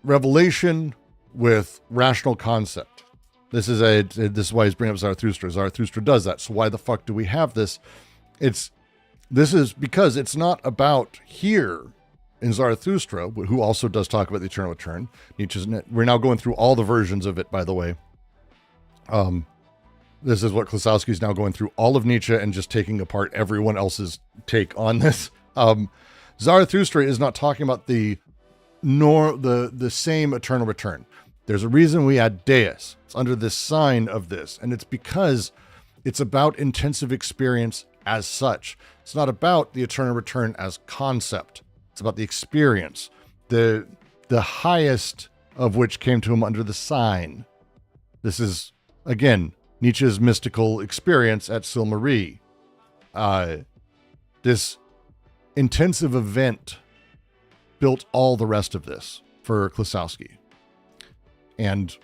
revelation with rational concept. This is why he's bringing up Zarathustra. Zarathustra does that. So why the fuck do we have this? This is because it's not about here in Zarathustra, who also does talk about the eternal return. We're now going through all the versions of it, by the way. This is what Klossowski is now going through all of Nietzsche and just taking apart everyone else's take on this. Zarathustra is not talking about the same eternal return. There's a reason we add deus. It's under this sign of this, and it's because it's about intensive experience as such. It's not about the eternal return as concept. It's about the experience, the highest of which came to him under the sign. This is, again, Nietzsche's mystical experience at Silmarie. This intensive event built all the rest of this for Klossowski. And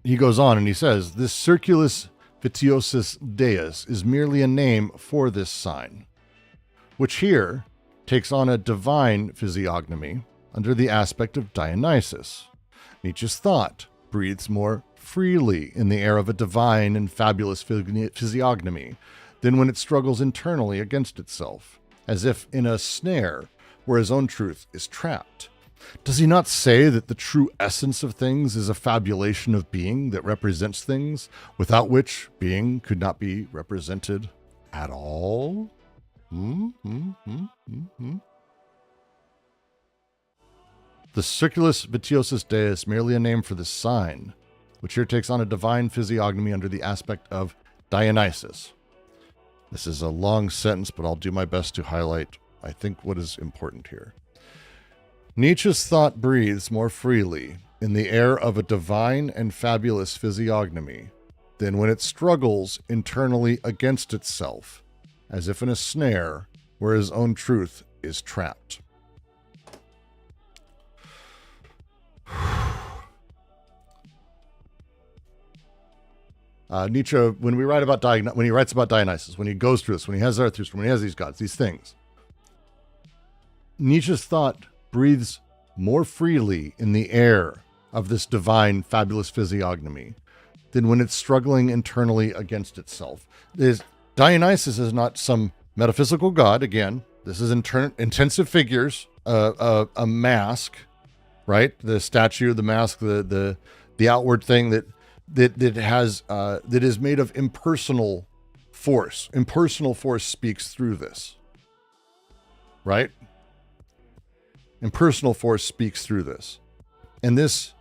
he goes on and he says, this circulus vitiosus deus is merely a name for this sign, which here takes on a divine physiognomy under the aspect of Dionysus. Nietzsche's thought breathes more freely in the air of a divine and fabulous physiognomy than when it struggles internally against itself, as if in a snare where his own truth is trapped. Does he not say that the true essence of things is a fabulation of being that represents things, without which being could not be represented at all? The circulus vitiosus deus, merely a name for this sign, which here takes on a divine physiognomy under the aspect of Dionysus. This is a long sentence, but I'll do my best to highlight, I think, what is important here. Nietzsche's thought breathes more freely in the air of a divine and fabulous physiognomy than when it struggles internally against itself, as if in a snare where his own truth is trapped. Nietzsche, when he writes about Dionysus, when he goes through this, when he has Zarathustra, when he has these gods, these things, Nietzsche's thought breathes more freely in the air of this divine, fabulous physiognomy than when it's struggling internally against itself. Dionysus is not some metaphysical god. Again, this is intensive figures, a mask, right? The statue, the mask, the outward thing that is made of impersonal force. Impersonal force speaks through this. right? Impersonal force speaks through this. And this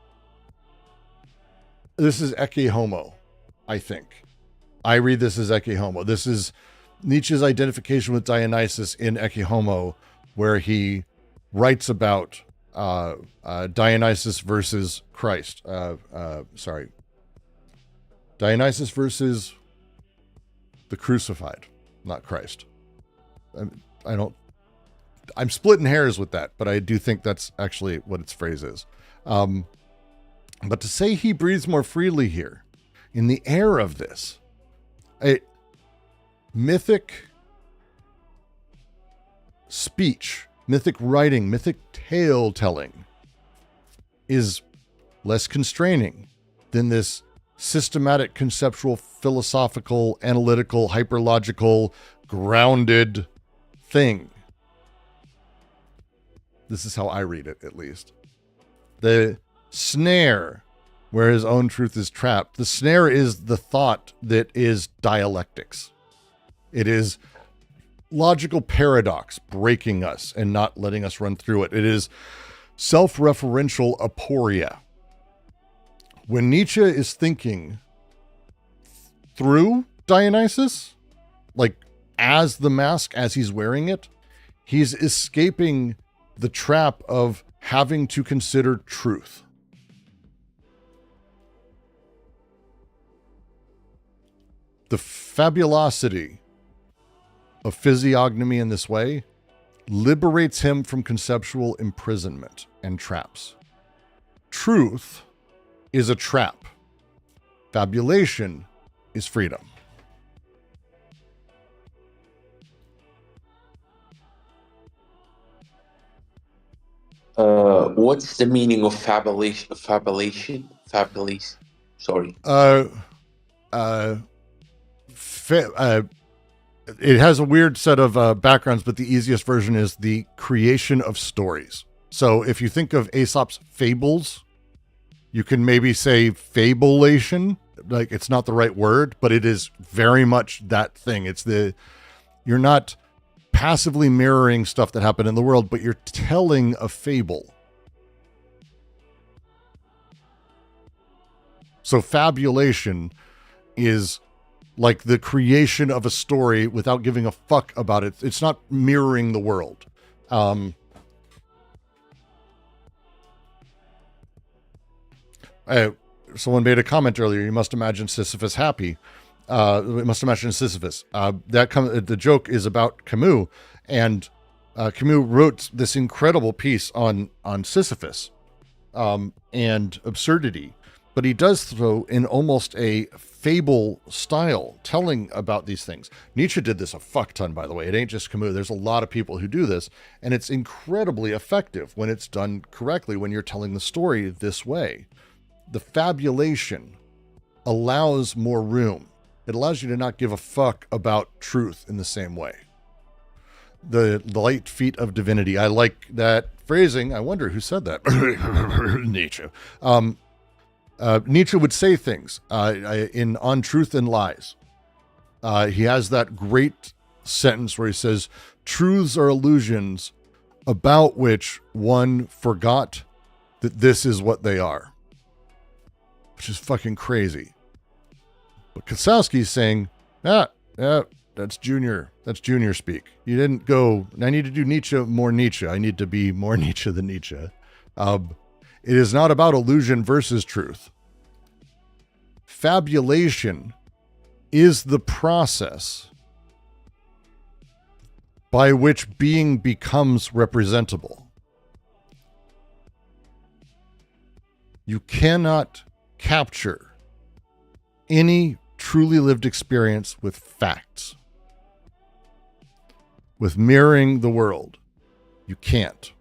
is ecce homo, I think. I read this as ecce homo. This is Nietzsche's identification with Dionysus in ecce homo, where he writes about Dionysus versus Christ. Dionysus versus the crucified, not Christ. I'm splitting hairs with that, but I do think that's actually what its phrase is. But to say he breathes more freely here, in the air of this, a mythic speech, mythic writing, mythic tale telling is less constraining than this systematic, conceptual, philosophical, analytical, hyperlogical, grounded thing. This is how I read it, at least. The snare where his own truth is trapped. The snare is the thought that is dialectics. It is logical paradox breaking us and not letting us run through it. It is self-referential aporia. When Nietzsche is thinking through Dionysus, like as the mask, as he's wearing it, he's escaping the trap of having to consider truth. The fabulosity of physiognomy in this way liberates him from conceptual imprisonment and traps. Truth is a trap. Fabulation is freedom. What's the meaning of fabulation? Sorry. It has a weird set of backgrounds, but the easiest version is the creation of stories. So if you think of Aesop's fables, you can maybe say fabulation. Like, it's not the right word, but it is very much that thing. You're not passively mirroring stuff that happened in the world, but you're telling a fable. So fabulation is like the creation of a story without giving a fuck about it. It's not mirroring the world. Someone made a comment earlier. You must imagine Sisyphus happy. We must imagine Sisyphus. The joke is about Camus, and Camus wrote this incredible piece on Sisyphus and absurdity. But he does throw in almost a fable style telling about these things. Nietzsche did this a fuck ton, by the way. It ain't just Camus. There's a lot of people who do this, and it's incredibly effective when it's done correctly, when you're telling the story this way. The fabulation allows more room. It allows you to not give a fuck about truth in the same way. The light feet of divinity. I like that phrasing. I wonder who said that. Nietzsche. Nietzsche would say things in On Truth and Lies. He has that great sentence where he says, truths are illusions about which one forgot that this is what they are. Which is fucking crazy. But Klossowski's saying, that's Junior. That's Junior speak. You didn't go, I need to do Nietzsche more Nietzsche. I need to be more Nietzsche than Nietzsche. It is not about illusion versus truth. Fabulation is the process by which being becomes representable. You cannot capture any truly lived experience with facts. With mirroring the world. You can't.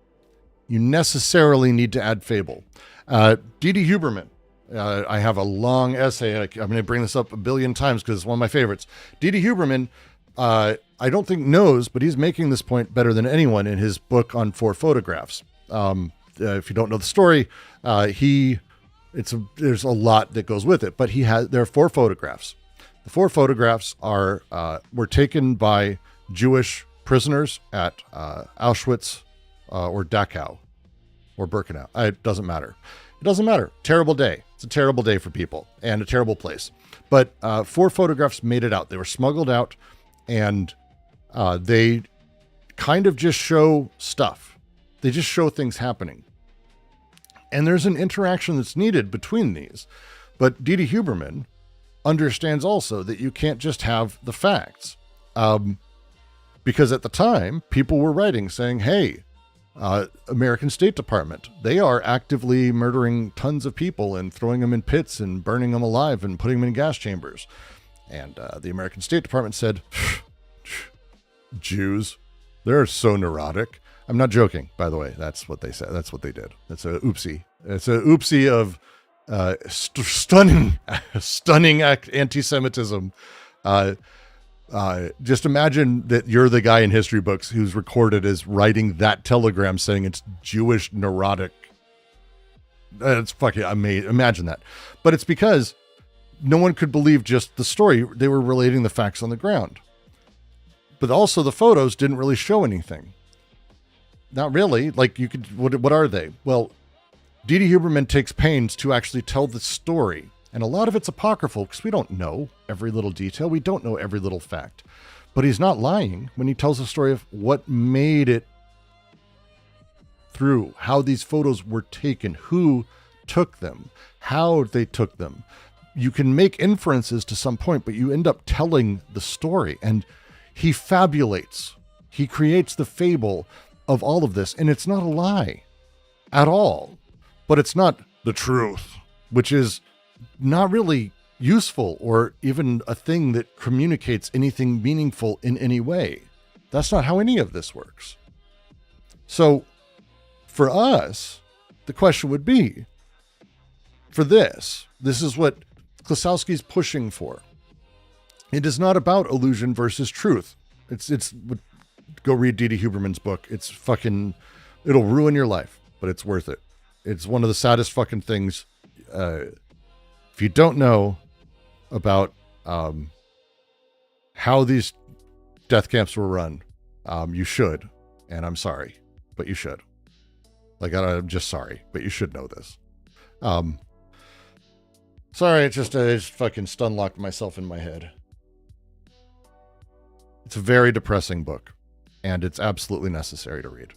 You necessarily need to add fable. D.D. Huberman. I have a long essay. I'm going to bring this up a billion times because it's one of my favorites. D.D. Huberman, I don't think knows, but he's making this point better than anyone in his book on 4 photographs. If you don't know the story, there's a lot that goes with it, but there are 4 photographs. The 4 photographs were taken by Jewish prisoners at Auschwitz or Dachau or Birkenau. It doesn't matter. It doesn't matter. Terrible day. It's a terrible day for people and a terrible place. But 4 photographs made it out. They were smuggled out, and they kind of just show stuff. They just show things happening. And there's an interaction that's needed between these. But Didi Huberman understands also that you can't just have the facts. Because at the time, people were writing saying, hey, American State Department, they are actively murdering tons of people and throwing them in pits and burning them alive and putting them in gas chambers. And the American State Department said, Jews, they're so neurotic. I'm not joking, by the way. That's what they said. That's what they did. It's a oopsie. It's a oopsie of stunning anti-Semitism. Just imagine that you're the guy in history books who's recorded as writing that telegram saying it's Jewish neurotic. It's fucking amazing. Imagine that. But it's because no one could believe just the story. They were relating the facts on the ground. But also the photos didn't really show anything. Not really. Like you could, what are they? Well, Didi Huberman takes pains to actually tell the story. And a lot of it's apocryphal because we don't know every little detail. We don't know every little fact. But he's not lying when he tells the story of what made it through, how these photos were taken, who took them, how they took them. You can make inferences to some point, but you end up telling the story. And he fabulates. He creates the fable of all of this. And it's not a lie at all. But it's not the truth, which is not really useful or even a thing that communicates anything meaningful in any way. That's not how any of this works. So for us, the question would be, for this is what Klossowski's pushing for. It is not about illusion versus truth. It's go read Didi Huberman's book. It's fucking, it'll ruin your life, but it's worth it. It's one of the saddest fucking things. If you don't know about how these death camps were run, you should. And I'm sorry, but you should. Like, I'm just sorry, but you should know this. Sorry, I just fucking stun locked myself in my head. It's a very depressing book, and it's absolutely necessary to read.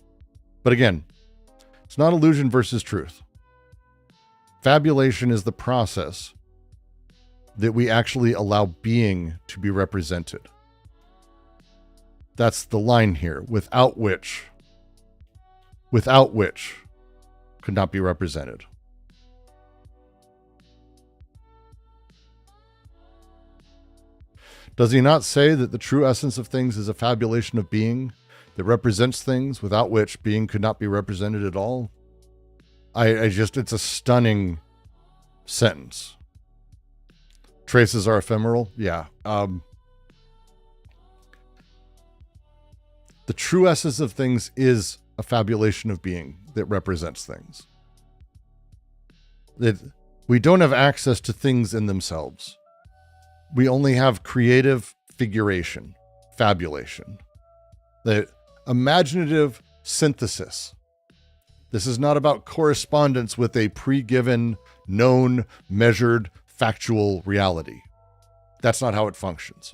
But again, it's not illusion versus truth. Fabulation is the process that we actually allow being to be represented. That's the line here, without which could not be represented. Does he not say that the true essence of things is a fabulation of being that represents things without which being could not be represented at all? It's a stunning sentence. Traces are ephemeral. Yeah. The true essence of things is a fabulation of being that represents things. That we don't have access to things in themselves. We only have creative figuration, fabulation, the imaginative synthesis. This is not about correspondence with a pre-given, known, measured, factual reality. That's not how it functions.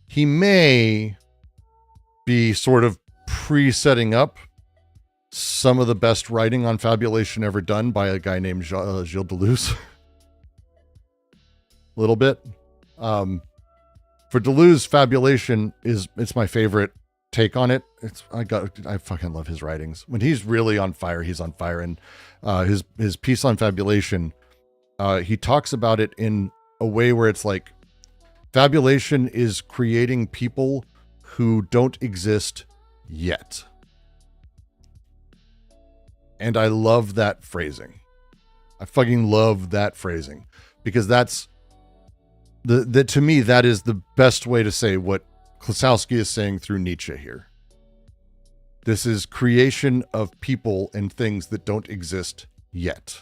He may be sort of pre-setting up some of the best writing on fabulation ever done by a guy named Gilles Deleuze. A little bit. For Deleuze, fabulation it's my favorite take on it. I fucking love his writings. When he's really on fire, he's on fire. And his piece on fabulation, he talks about it in a way where it's like, fabulation is creating people who don't exist yet. And I love that phrasing. I fucking love that phrasing, because that's to me, that is the best way to say what Klossowski is saying through Nietzsche here. This is creation of people and things that don't exist yet.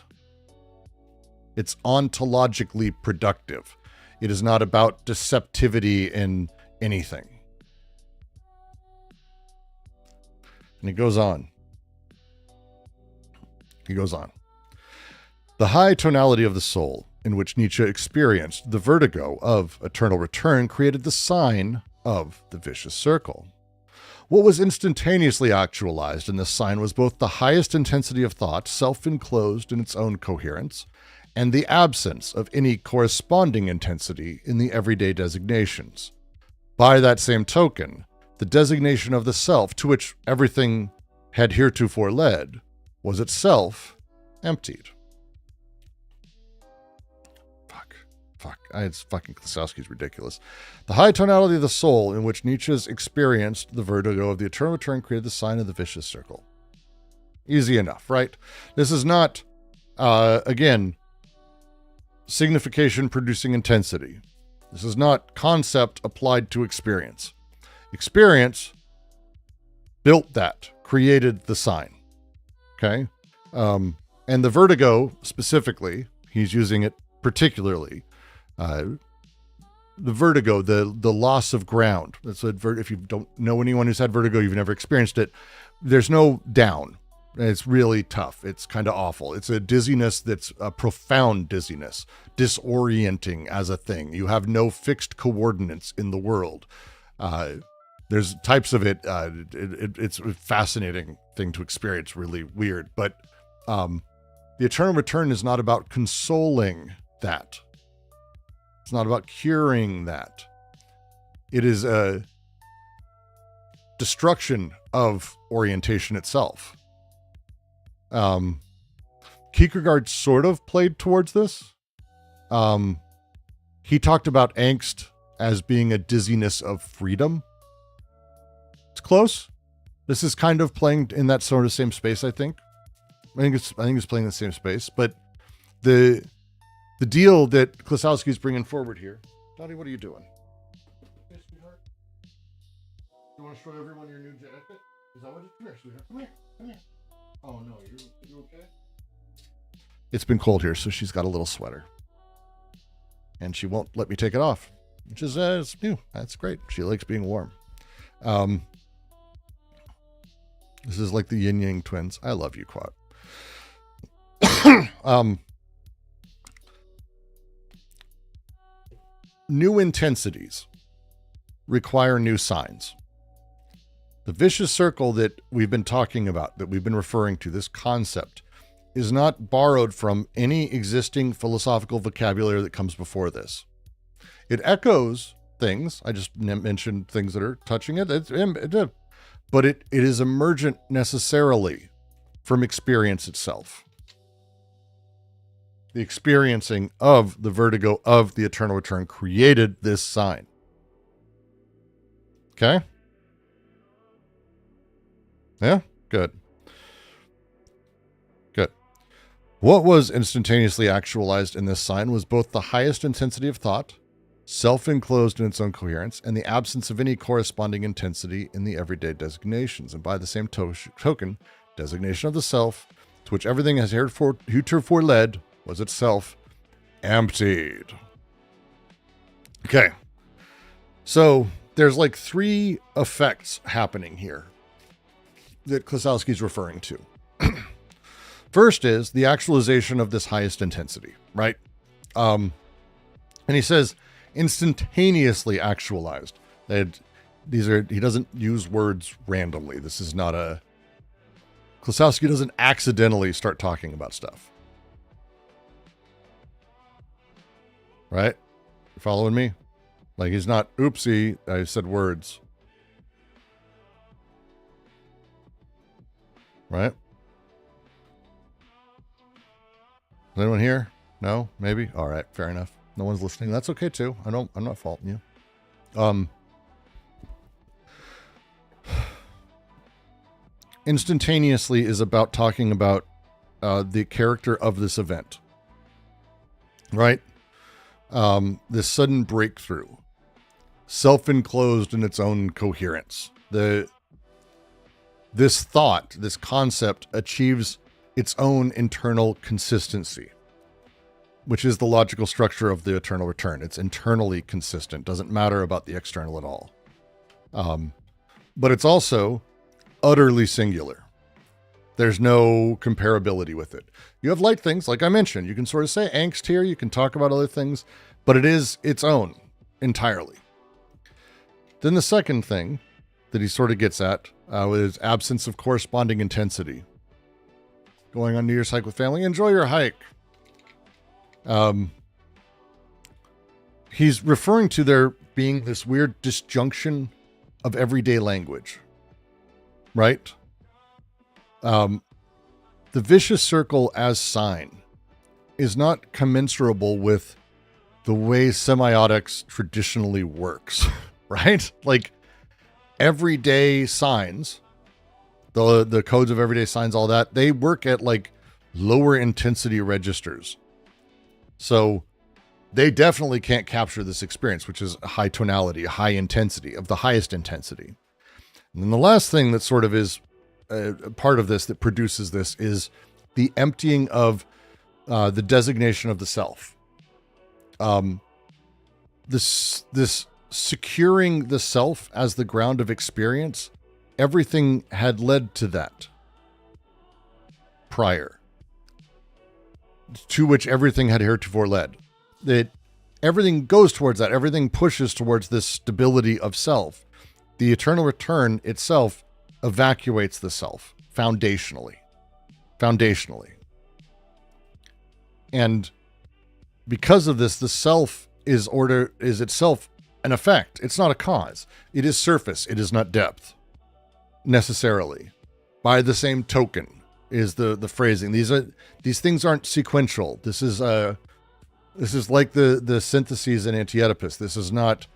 It's ontologically productive. It is not about deceptivity in anything. And he goes on. The high tonality of the soul, in which Nietzsche experienced the vertigo of eternal return, created the sign of the vicious circle. What was instantaneously actualized in this sign was both the highest intensity of thought, self-enclosed in its own coherence, and the absence of any corresponding intensity in the everyday designations. By that same token, the designation of the self, to which everything had heretofore led, was itself emptied. It's fucking Klossowski's ridiculous. The high tonality of the soul, in which Nietzsche's experienced the vertigo of the eternal return, created the sign of the vicious circle. Easy enough, right? This is not, again, signification producing intensity. This is not concept applied to experience. Experience built that, created the sign. Okay? And the vertigo, specifically, he's using it particularly. The vertigo, the loss of ground. That's what if you don't know anyone who's had vertigo, you've never experienced it. There's no down. It's really tough. It's kind of awful. It's a dizziness that's a profound dizziness, disorienting as a thing. You have no fixed coordinates in the world. There's types of it. It's a fascinating thing to experience, really weird. But the eternal return is not about consoling that. It's not about curing that. It is a destruction of orientation itself. Kierkegaard sort of played towards this. He talked about angst as being a dizziness of freedom. It's close. This is kind of playing in that sort of same space, I think. I think it's playing in the same space, but the deal that Klossowski's bringing forward here. Dottie, what are you doing? Hey, sweetheart. You want to show everyone your new jacket? Is that what it is? Come here, sweetheart. Come here. Come here. Oh, no. You okay? It's been cold here, so she's got a little sweater. And she won't let me take it off, which is it's new. That's great. She likes being warm. This is like the yin yang twins. I love you, Quat. New intensities require new signs. The vicious circle that we've been talking about, that we've been referring to, this concept, is not borrowed from any existing philosophical vocabulary that comes before this. It echoes things. I just mentioned things that are touching it. But it is emergent necessarily from experience itself. The experiencing of the vertigo of the eternal return created this sign. Okay? Yeah? Good. Good. What was instantaneously actualized in this sign was both the highest intensity of thought, self-enclosed in its own coherence, and the absence of any corresponding intensity in the everyday designations. And by the same token, designation of the self, to which everything has heretofore led, was itself emptied. Okay. So there's like three effects happening here that Klossowski's referring to. First is the actualization of this highest intensity, right? And he says instantaneously actualized. He doesn't use words randomly. This is not Klossowski doesn't accidentally start talking about stuff. Right? You following me? Like he's not, oopsie, I said words. Right? Is anyone here? No? Maybe? All right, fair enough. No one's listening. That's okay too. I'm not faulting you. Instantaneously is about talking about the character of this event. Right? This sudden breakthrough, self-enclosed in its own coherence. This thought, this concept achieves its own internal consistency. which is the logical structure of the eternal return. It's internally consistent, doesn't matter about the external at all. But it's also utterly singular. There's no comparability with it. You have light things, like I mentioned. You can sort of say angst here, you can talk about other things, but it is its own entirely. Then the second thing that he sort of gets at is absence of corresponding intensity. Going on New Year's hike with family, enjoy your hike. He's referring to there being this weird disjunction of everyday language, right? The vicious circle as sign is not commensurable with the way semiotics traditionally works, right? Like everyday signs, the codes of everyday signs, all that, they work at like lower intensity registers. So they definitely can't capture this experience, which is a high tonality, a high intensity, of the highest intensity. And then the last thing that sort of is a part of this that produces this is the emptying of the designation of the self. This securing the self as the ground of experience, everything had led to that prior, to which everything had heretofore led. That everything goes towards that. Everything pushes towards this stability of self. The eternal return itself evacuates the self foundationally. And because of this, the self is itself an effect. It's not a cause. It is surface. It is not depth necessarily. By the same token is the phrasing. These things aren't sequential. This is like the syntheses in Anti-Oedipus. This is not,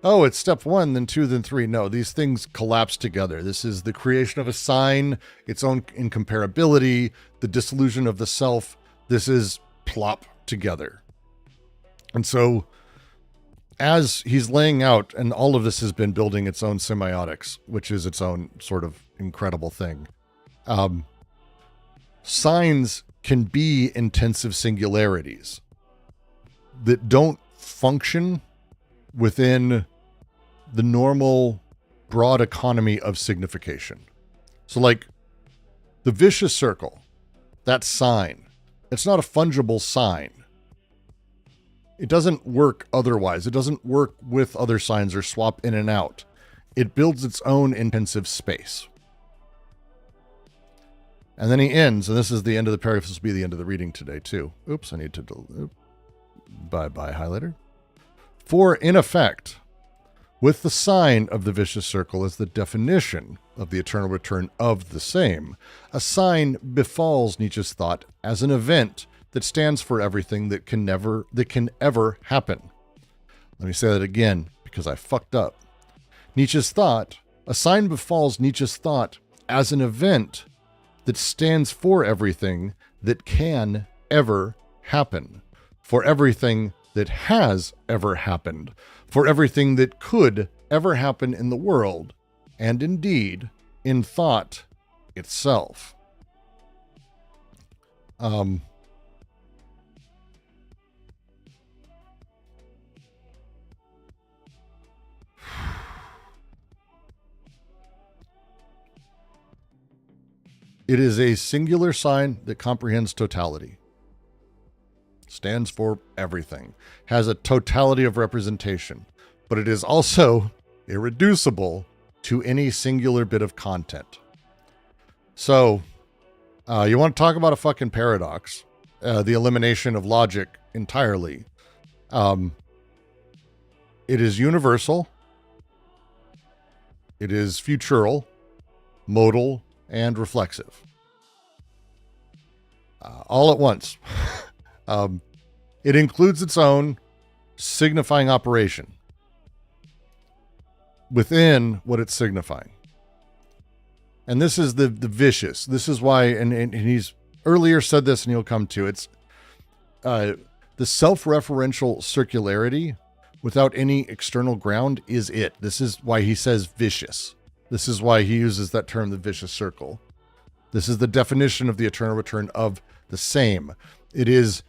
oh, it's step 1, then 2, then 3. No, these things collapse together. This is the creation of a sign, its own incomparability, the dissolution of the self. This is plop together. And so as he's laying out, and all of this has been building its own semiotics, which is its own sort of incredible thing. Signs can be intensive singularities that don't function within the normal broad economy of signification. So like the vicious circle, that sign, it's not a fungible sign. It doesn't work otherwise. It doesn't work with other signs or swap in and out. It builds its own intensive space. And then he ends, and this is the end of the paragraph. This will be the end of the reading today too. Oops, I need to bye-bye highlighter. For in effect, with the sign of the vicious circle as the definition of the eternal return of the same, a sign befalls Nietzsche's thought as an event that stands for everything that can ever happen. Let me say that again, because I fucked up. Nietzsche's thought, a sign befalls Nietzsche's thought as an event that stands for everything that can ever happen, for everything that has ever happened, for everything that could ever happen in the world, and indeed in thought itself. It is a singular sign that comprehends totality, stands for everything, has a totality of representation, but it is also irreducible to any singular bit of content. So, you want to talk about a fucking paradox, the elimination of logic entirely. It is universal, it is futural, modal, and reflexive. All at once. It includes its own signifying operation within what it's signifying. And this is the vicious. This is why, and he's earlier said this, and he'll come to it's the self-referential circularity without any external ground is it. This is why he says vicious. This is why he uses that term, the vicious circle. This is the definition of the eternal return of the same. It is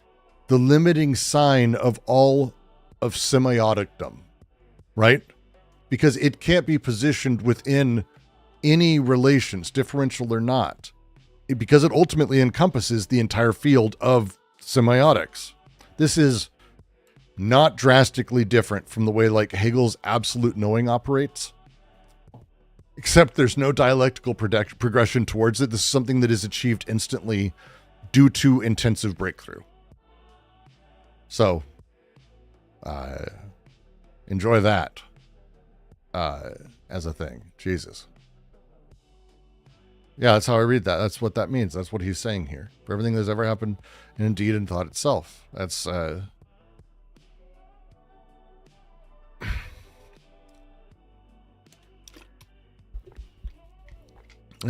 the limiting sign of all of semioticdom, right? Because it can't be positioned within any relations, differential or not, because it ultimately encompasses the entire field of semiotics. This is not drastically different from the way like Hegel's absolute knowing operates, except there's no dialectical progression towards it. This is something that is achieved instantly due to intensive breakthrough. So, enjoy that as a thing. Jesus. Yeah, that's how I read that. That's what that means. That's what he's saying here. For everything that's ever happened, and indeed in thought itself. That's and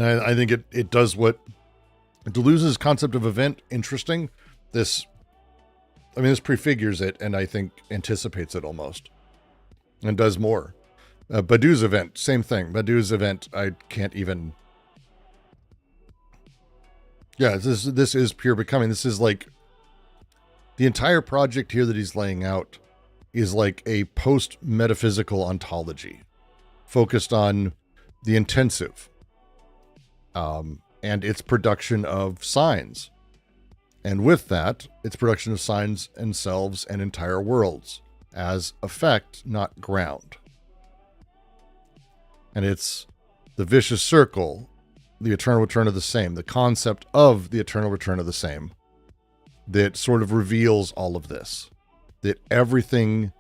I think it does what Deleuze's concept of event interesting. This prefigures it, and I think anticipates it almost, and does more. Badiou's event, same thing. Badiou's event, I can't even. Yeah, this is pure becoming. This is like the entire project here that he's laying out is like a post-metaphysical ontology focused on the intensive and its production of signs. And with that, its production of signs and selves and entire worlds as effect, not ground. And it's the vicious circle, the eternal return of the same, the concept of the eternal return of the same that sort of reveals all of this. That everything,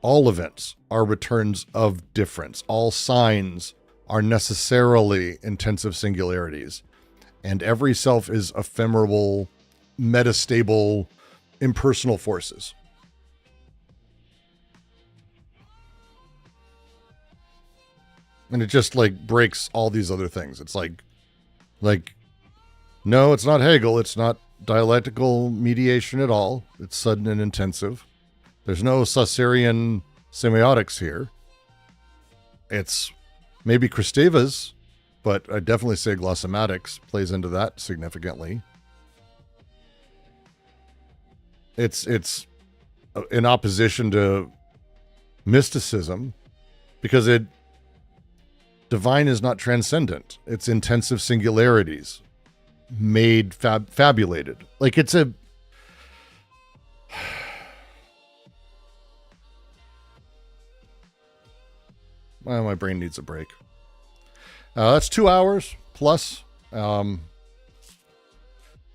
all events are returns of difference. All signs are necessarily intensive singularities. And every self is ephemeral, metastable, impersonal forces. And it just like breaks all these other things. It's like, no, it's not Hegel. It's not dialectical mediation at all. It's sudden and intensive. There's no Saussurian semiotics here. It's maybe Kristeva's, but I definitely say glossomatics plays into that significantly. It's in opposition to mysticism because divine is not transcendent. It's intensive singularities made fabulated. Like it's a well, my brain needs a break. That's 2 hours plus. And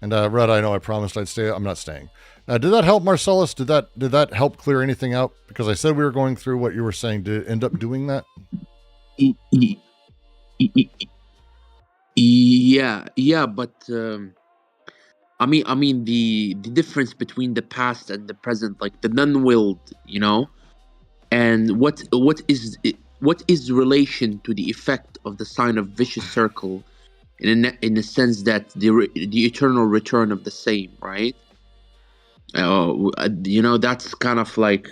Red, I know I promised I'd stay. I'm not staying. Did that help, Marcellus? Did that help clear anything out? Because I said we were going through what you were saying. Did it end up doing that? Yeah, but I mean the difference between the past and the present, like the non-willed, and what is relation to the effect of the sign of vicious circle, in the sense that the eternal return of the same, right? That's kind of like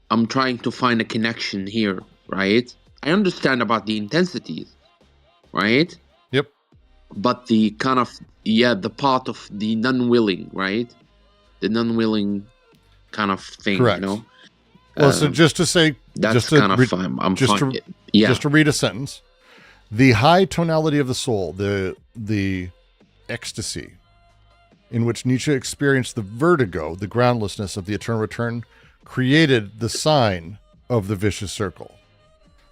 I'm trying to find a connection here, right? I understand about the intensities, right? Yep. But the kind of the part of the non-willing, right? The non-willing kind of thing, correct. Well, so just to say, that's just to kind of I'm fine. Just to read a sentence, the high tonality of the soul, the ecstasy, in which Nietzsche experienced the vertigo, the groundlessness of the eternal return, created the sign of the vicious circle.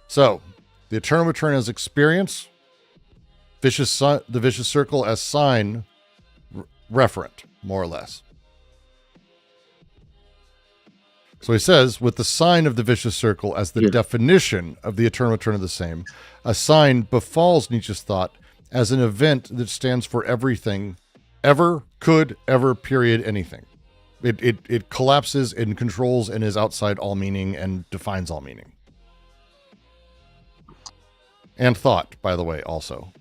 So, the eternal return as experience, the vicious circle as sign, referent, more or less. So he says, with the sign of the vicious circle as the definition of the eternal return of the same, a sign befalls Nietzsche's thought as an event that stands for everything, ever, could, ever, period, anything. It collapses and controls and is outside all meaning and defines all meaning. And thought, by the way, also.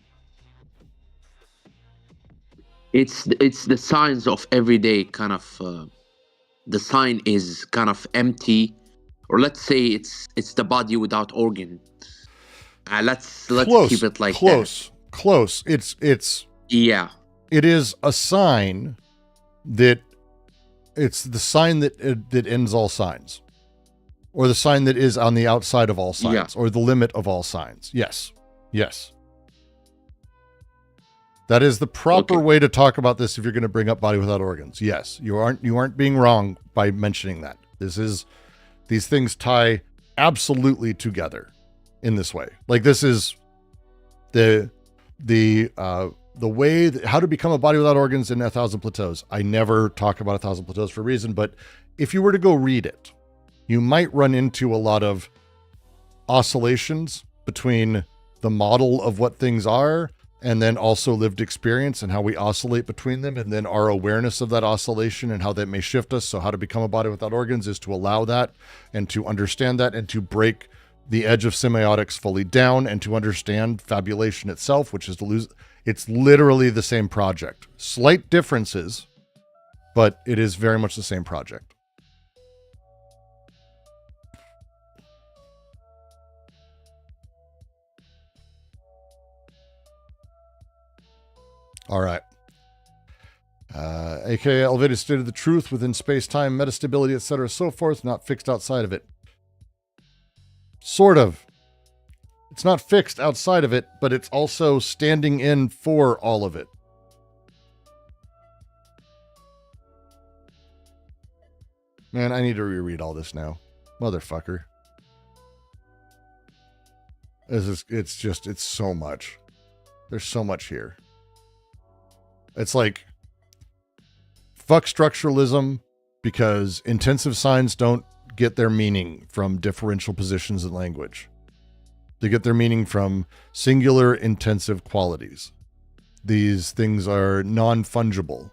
It's the signs of everyday kind of. The sign is kind of empty, or let's say it's the body without organ. Let's keep it like that. Close. It's yeah. It is a sign that It's the sign that ends all signs, or the sign that is on the outside of all signs, or the limit of all signs. Yes. That is the proper way to talk about this if you're going to bring up body without organs. Yes, you aren't being wrong by mentioning that. These things tie absolutely together in this way. Like, this is the way that, how to become a body without organs in 1,000 Plateaus. I never talk about 1,000 Plateaus for a reason, but if you were to go read it, you might run into a lot of oscillations between the model of what things are and then also lived experience and how we oscillate between them, and then our awareness of that oscillation and how that may shift us. So how to become a body without organs is to allow that and to understand that and to break the edge of semiotics fully down and to understand fabulation itself, which is to lose. It's literally the same project. Slight differences, but it is very much the same project. All right. AKA elevated state of the truth within space-time, metastability, etc., so forth, not fixed outside of it. Sort of. It's not fixed outside of it, but it's also standing in for all of it. Man, I need to reread all this now. Motherfucker. It's so much. There's so much here. It's like, fuck structuralism, because intensive signs don't get their meaning from differential positions in language. They get their meaning from singular intensive qualities. These things are non-fungible.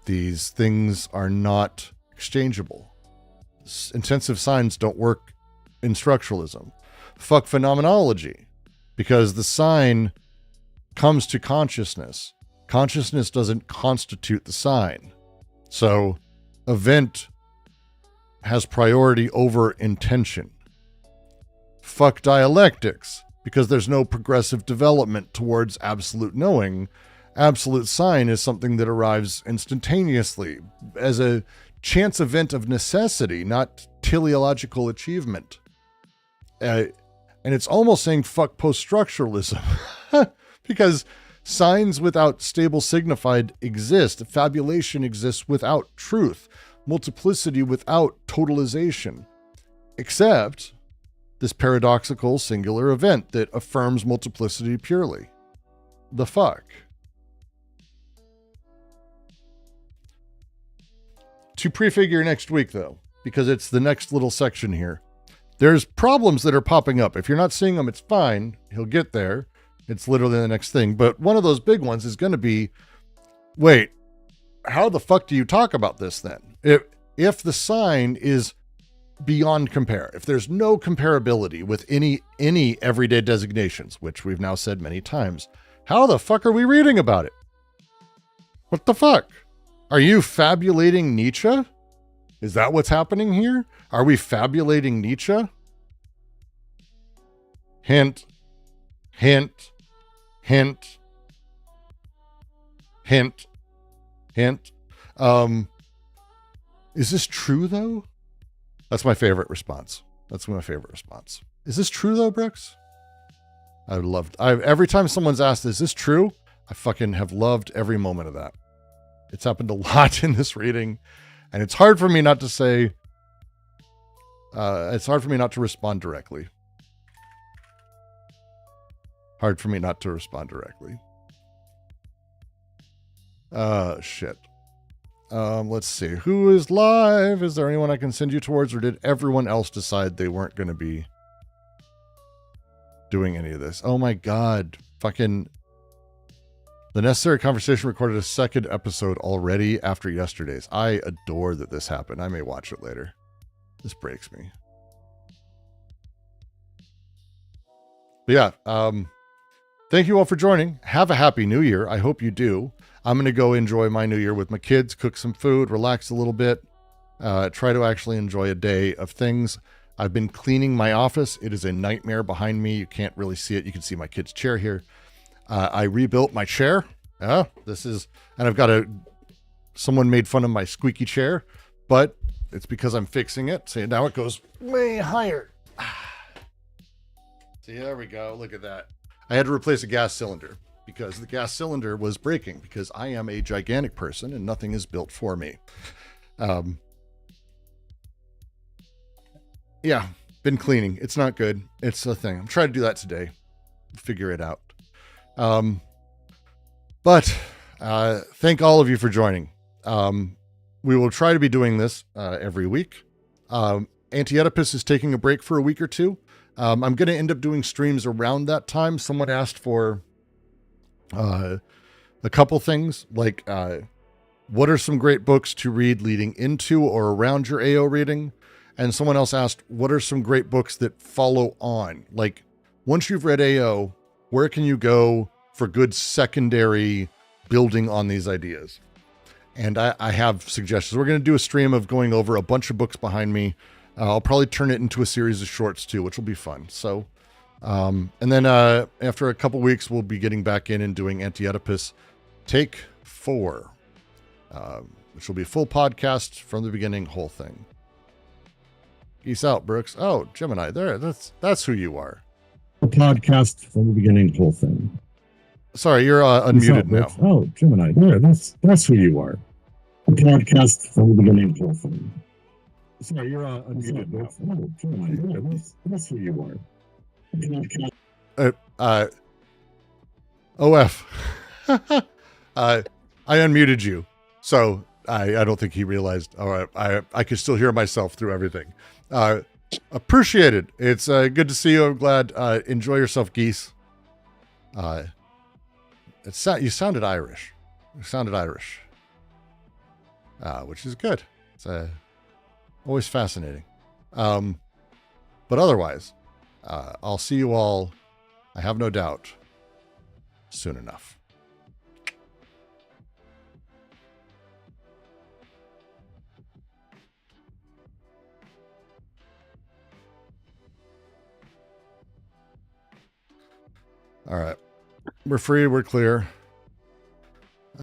These things are not exchangeable. Intensive signs don't work in structuralism. Fuck phenomenology, because the sign comes to consciousness. Consciousness doesn't constitute the sign. So, event has priority over intention. Fuck dialectics, because there's no progressive development towards absolute knowing. Absolute sign is something that arrives instantaneously as a chance event of necessity, not teleological achievement. And it's almost saying fuck post-structuralism, because signs without stable signified exist. Fabulation exists without truth. Multiplicity without totalization. Except this paradoxical singular event that affirms multiplicity purely. The fuck? To prefigure next week, though, because it's the next little section here, there's problems that are popping up. If you're not seeing them, it's fine. He'll get there. It's literally the next thing. But one of those big ones is going to be, wait, how the fuck do you talk about this then? If the sign is beyond compare, if there's no comparability with any everyday designations, which we've now said many times, how the fuck are we reading about it? What the fuck? Are you fabulating Nietzsche? Is that what's happening here? Are we fabulating Nietzsche? Hint, hint, hint, hint, hint. Is this true though? That's my favorite response. Is this true though, Brooks? Every time someone's asked, is this true? I fucking have loved every moment of that. It's happened a lot in this reading, and it's hard for me not to say, it's hard for me not to respond directly. Shit. Let's see. Who is live? Is there anyone I can send you towards, or did everyone else decide they weren't going to be doing any of this? Oh my God. Fucking The Necessary Conversation recorded a second episode already after yesterday's. I adore that this happened. I may watch it later. This breaks me. But yeah, thank you all for joining. Have a happy new year. I hope you do. I'm going to go enjoy my new year with my kids, cook some food, relax a little bit, try to actually enjoy a day of things. I've been cleaning my office. It is a nightmare behind me. You can't really see it. You can see my kid's chair here. I rebuilt my chair. And I've got someone made fun of my squeaky chair. but it's because I'm fixing it. See, now it goes way higher. See, there we go. Look at that. I had to replace a gas cylinder because the gas cylinder was breaking because I am a gigantic person and nothing is built for me. Yeah, been cleaning. It's not good. It's a thing. I'm trying to do that today. Figure it out. But thank all of you for joining. We will try to be doing this every week. Anti-Oedipus is taking a break for a week or two. I'm going to end up doing streams around that time. Someone asked for a couple things, like what are some great books to read leading into or around your AO reading? And someone else asked, what are some great books that follow on? Like, once you've read AO, where can you go for good secondary building on these ideas? And I have suggestions. We're going to do a stream of going over a bunch of books behind me. I'll probably turn it into a series of shorts too, which will be fun. So, and then after a couple weeks, we'll be getting back in and doing Anti-Oedipus Take 4, which will be a full podcast from the beginning, whole thing. Peace out, Brooks. Oh, Gemini, there. That's who you are. A podcast from the beginning, whole thing. Sorry, you're unmuted now. Oh, Gemini, there. That's who you are. A podcast from the beginning, whole thing. Sorry, you're unmuted now. Oh, Gemini, there. That's who you are. OF. I unmuted you, so I don't think he realized. All right, I could still hear myself through everything. Appreciate it. It's good to see you. I'm glad. Enjoy yourself, Geese. You sounded Irish. Which is good. It's always fascinating. But otherwise, I'll see you all, I have no doubt, soon enough. All right. We're free. We're clear.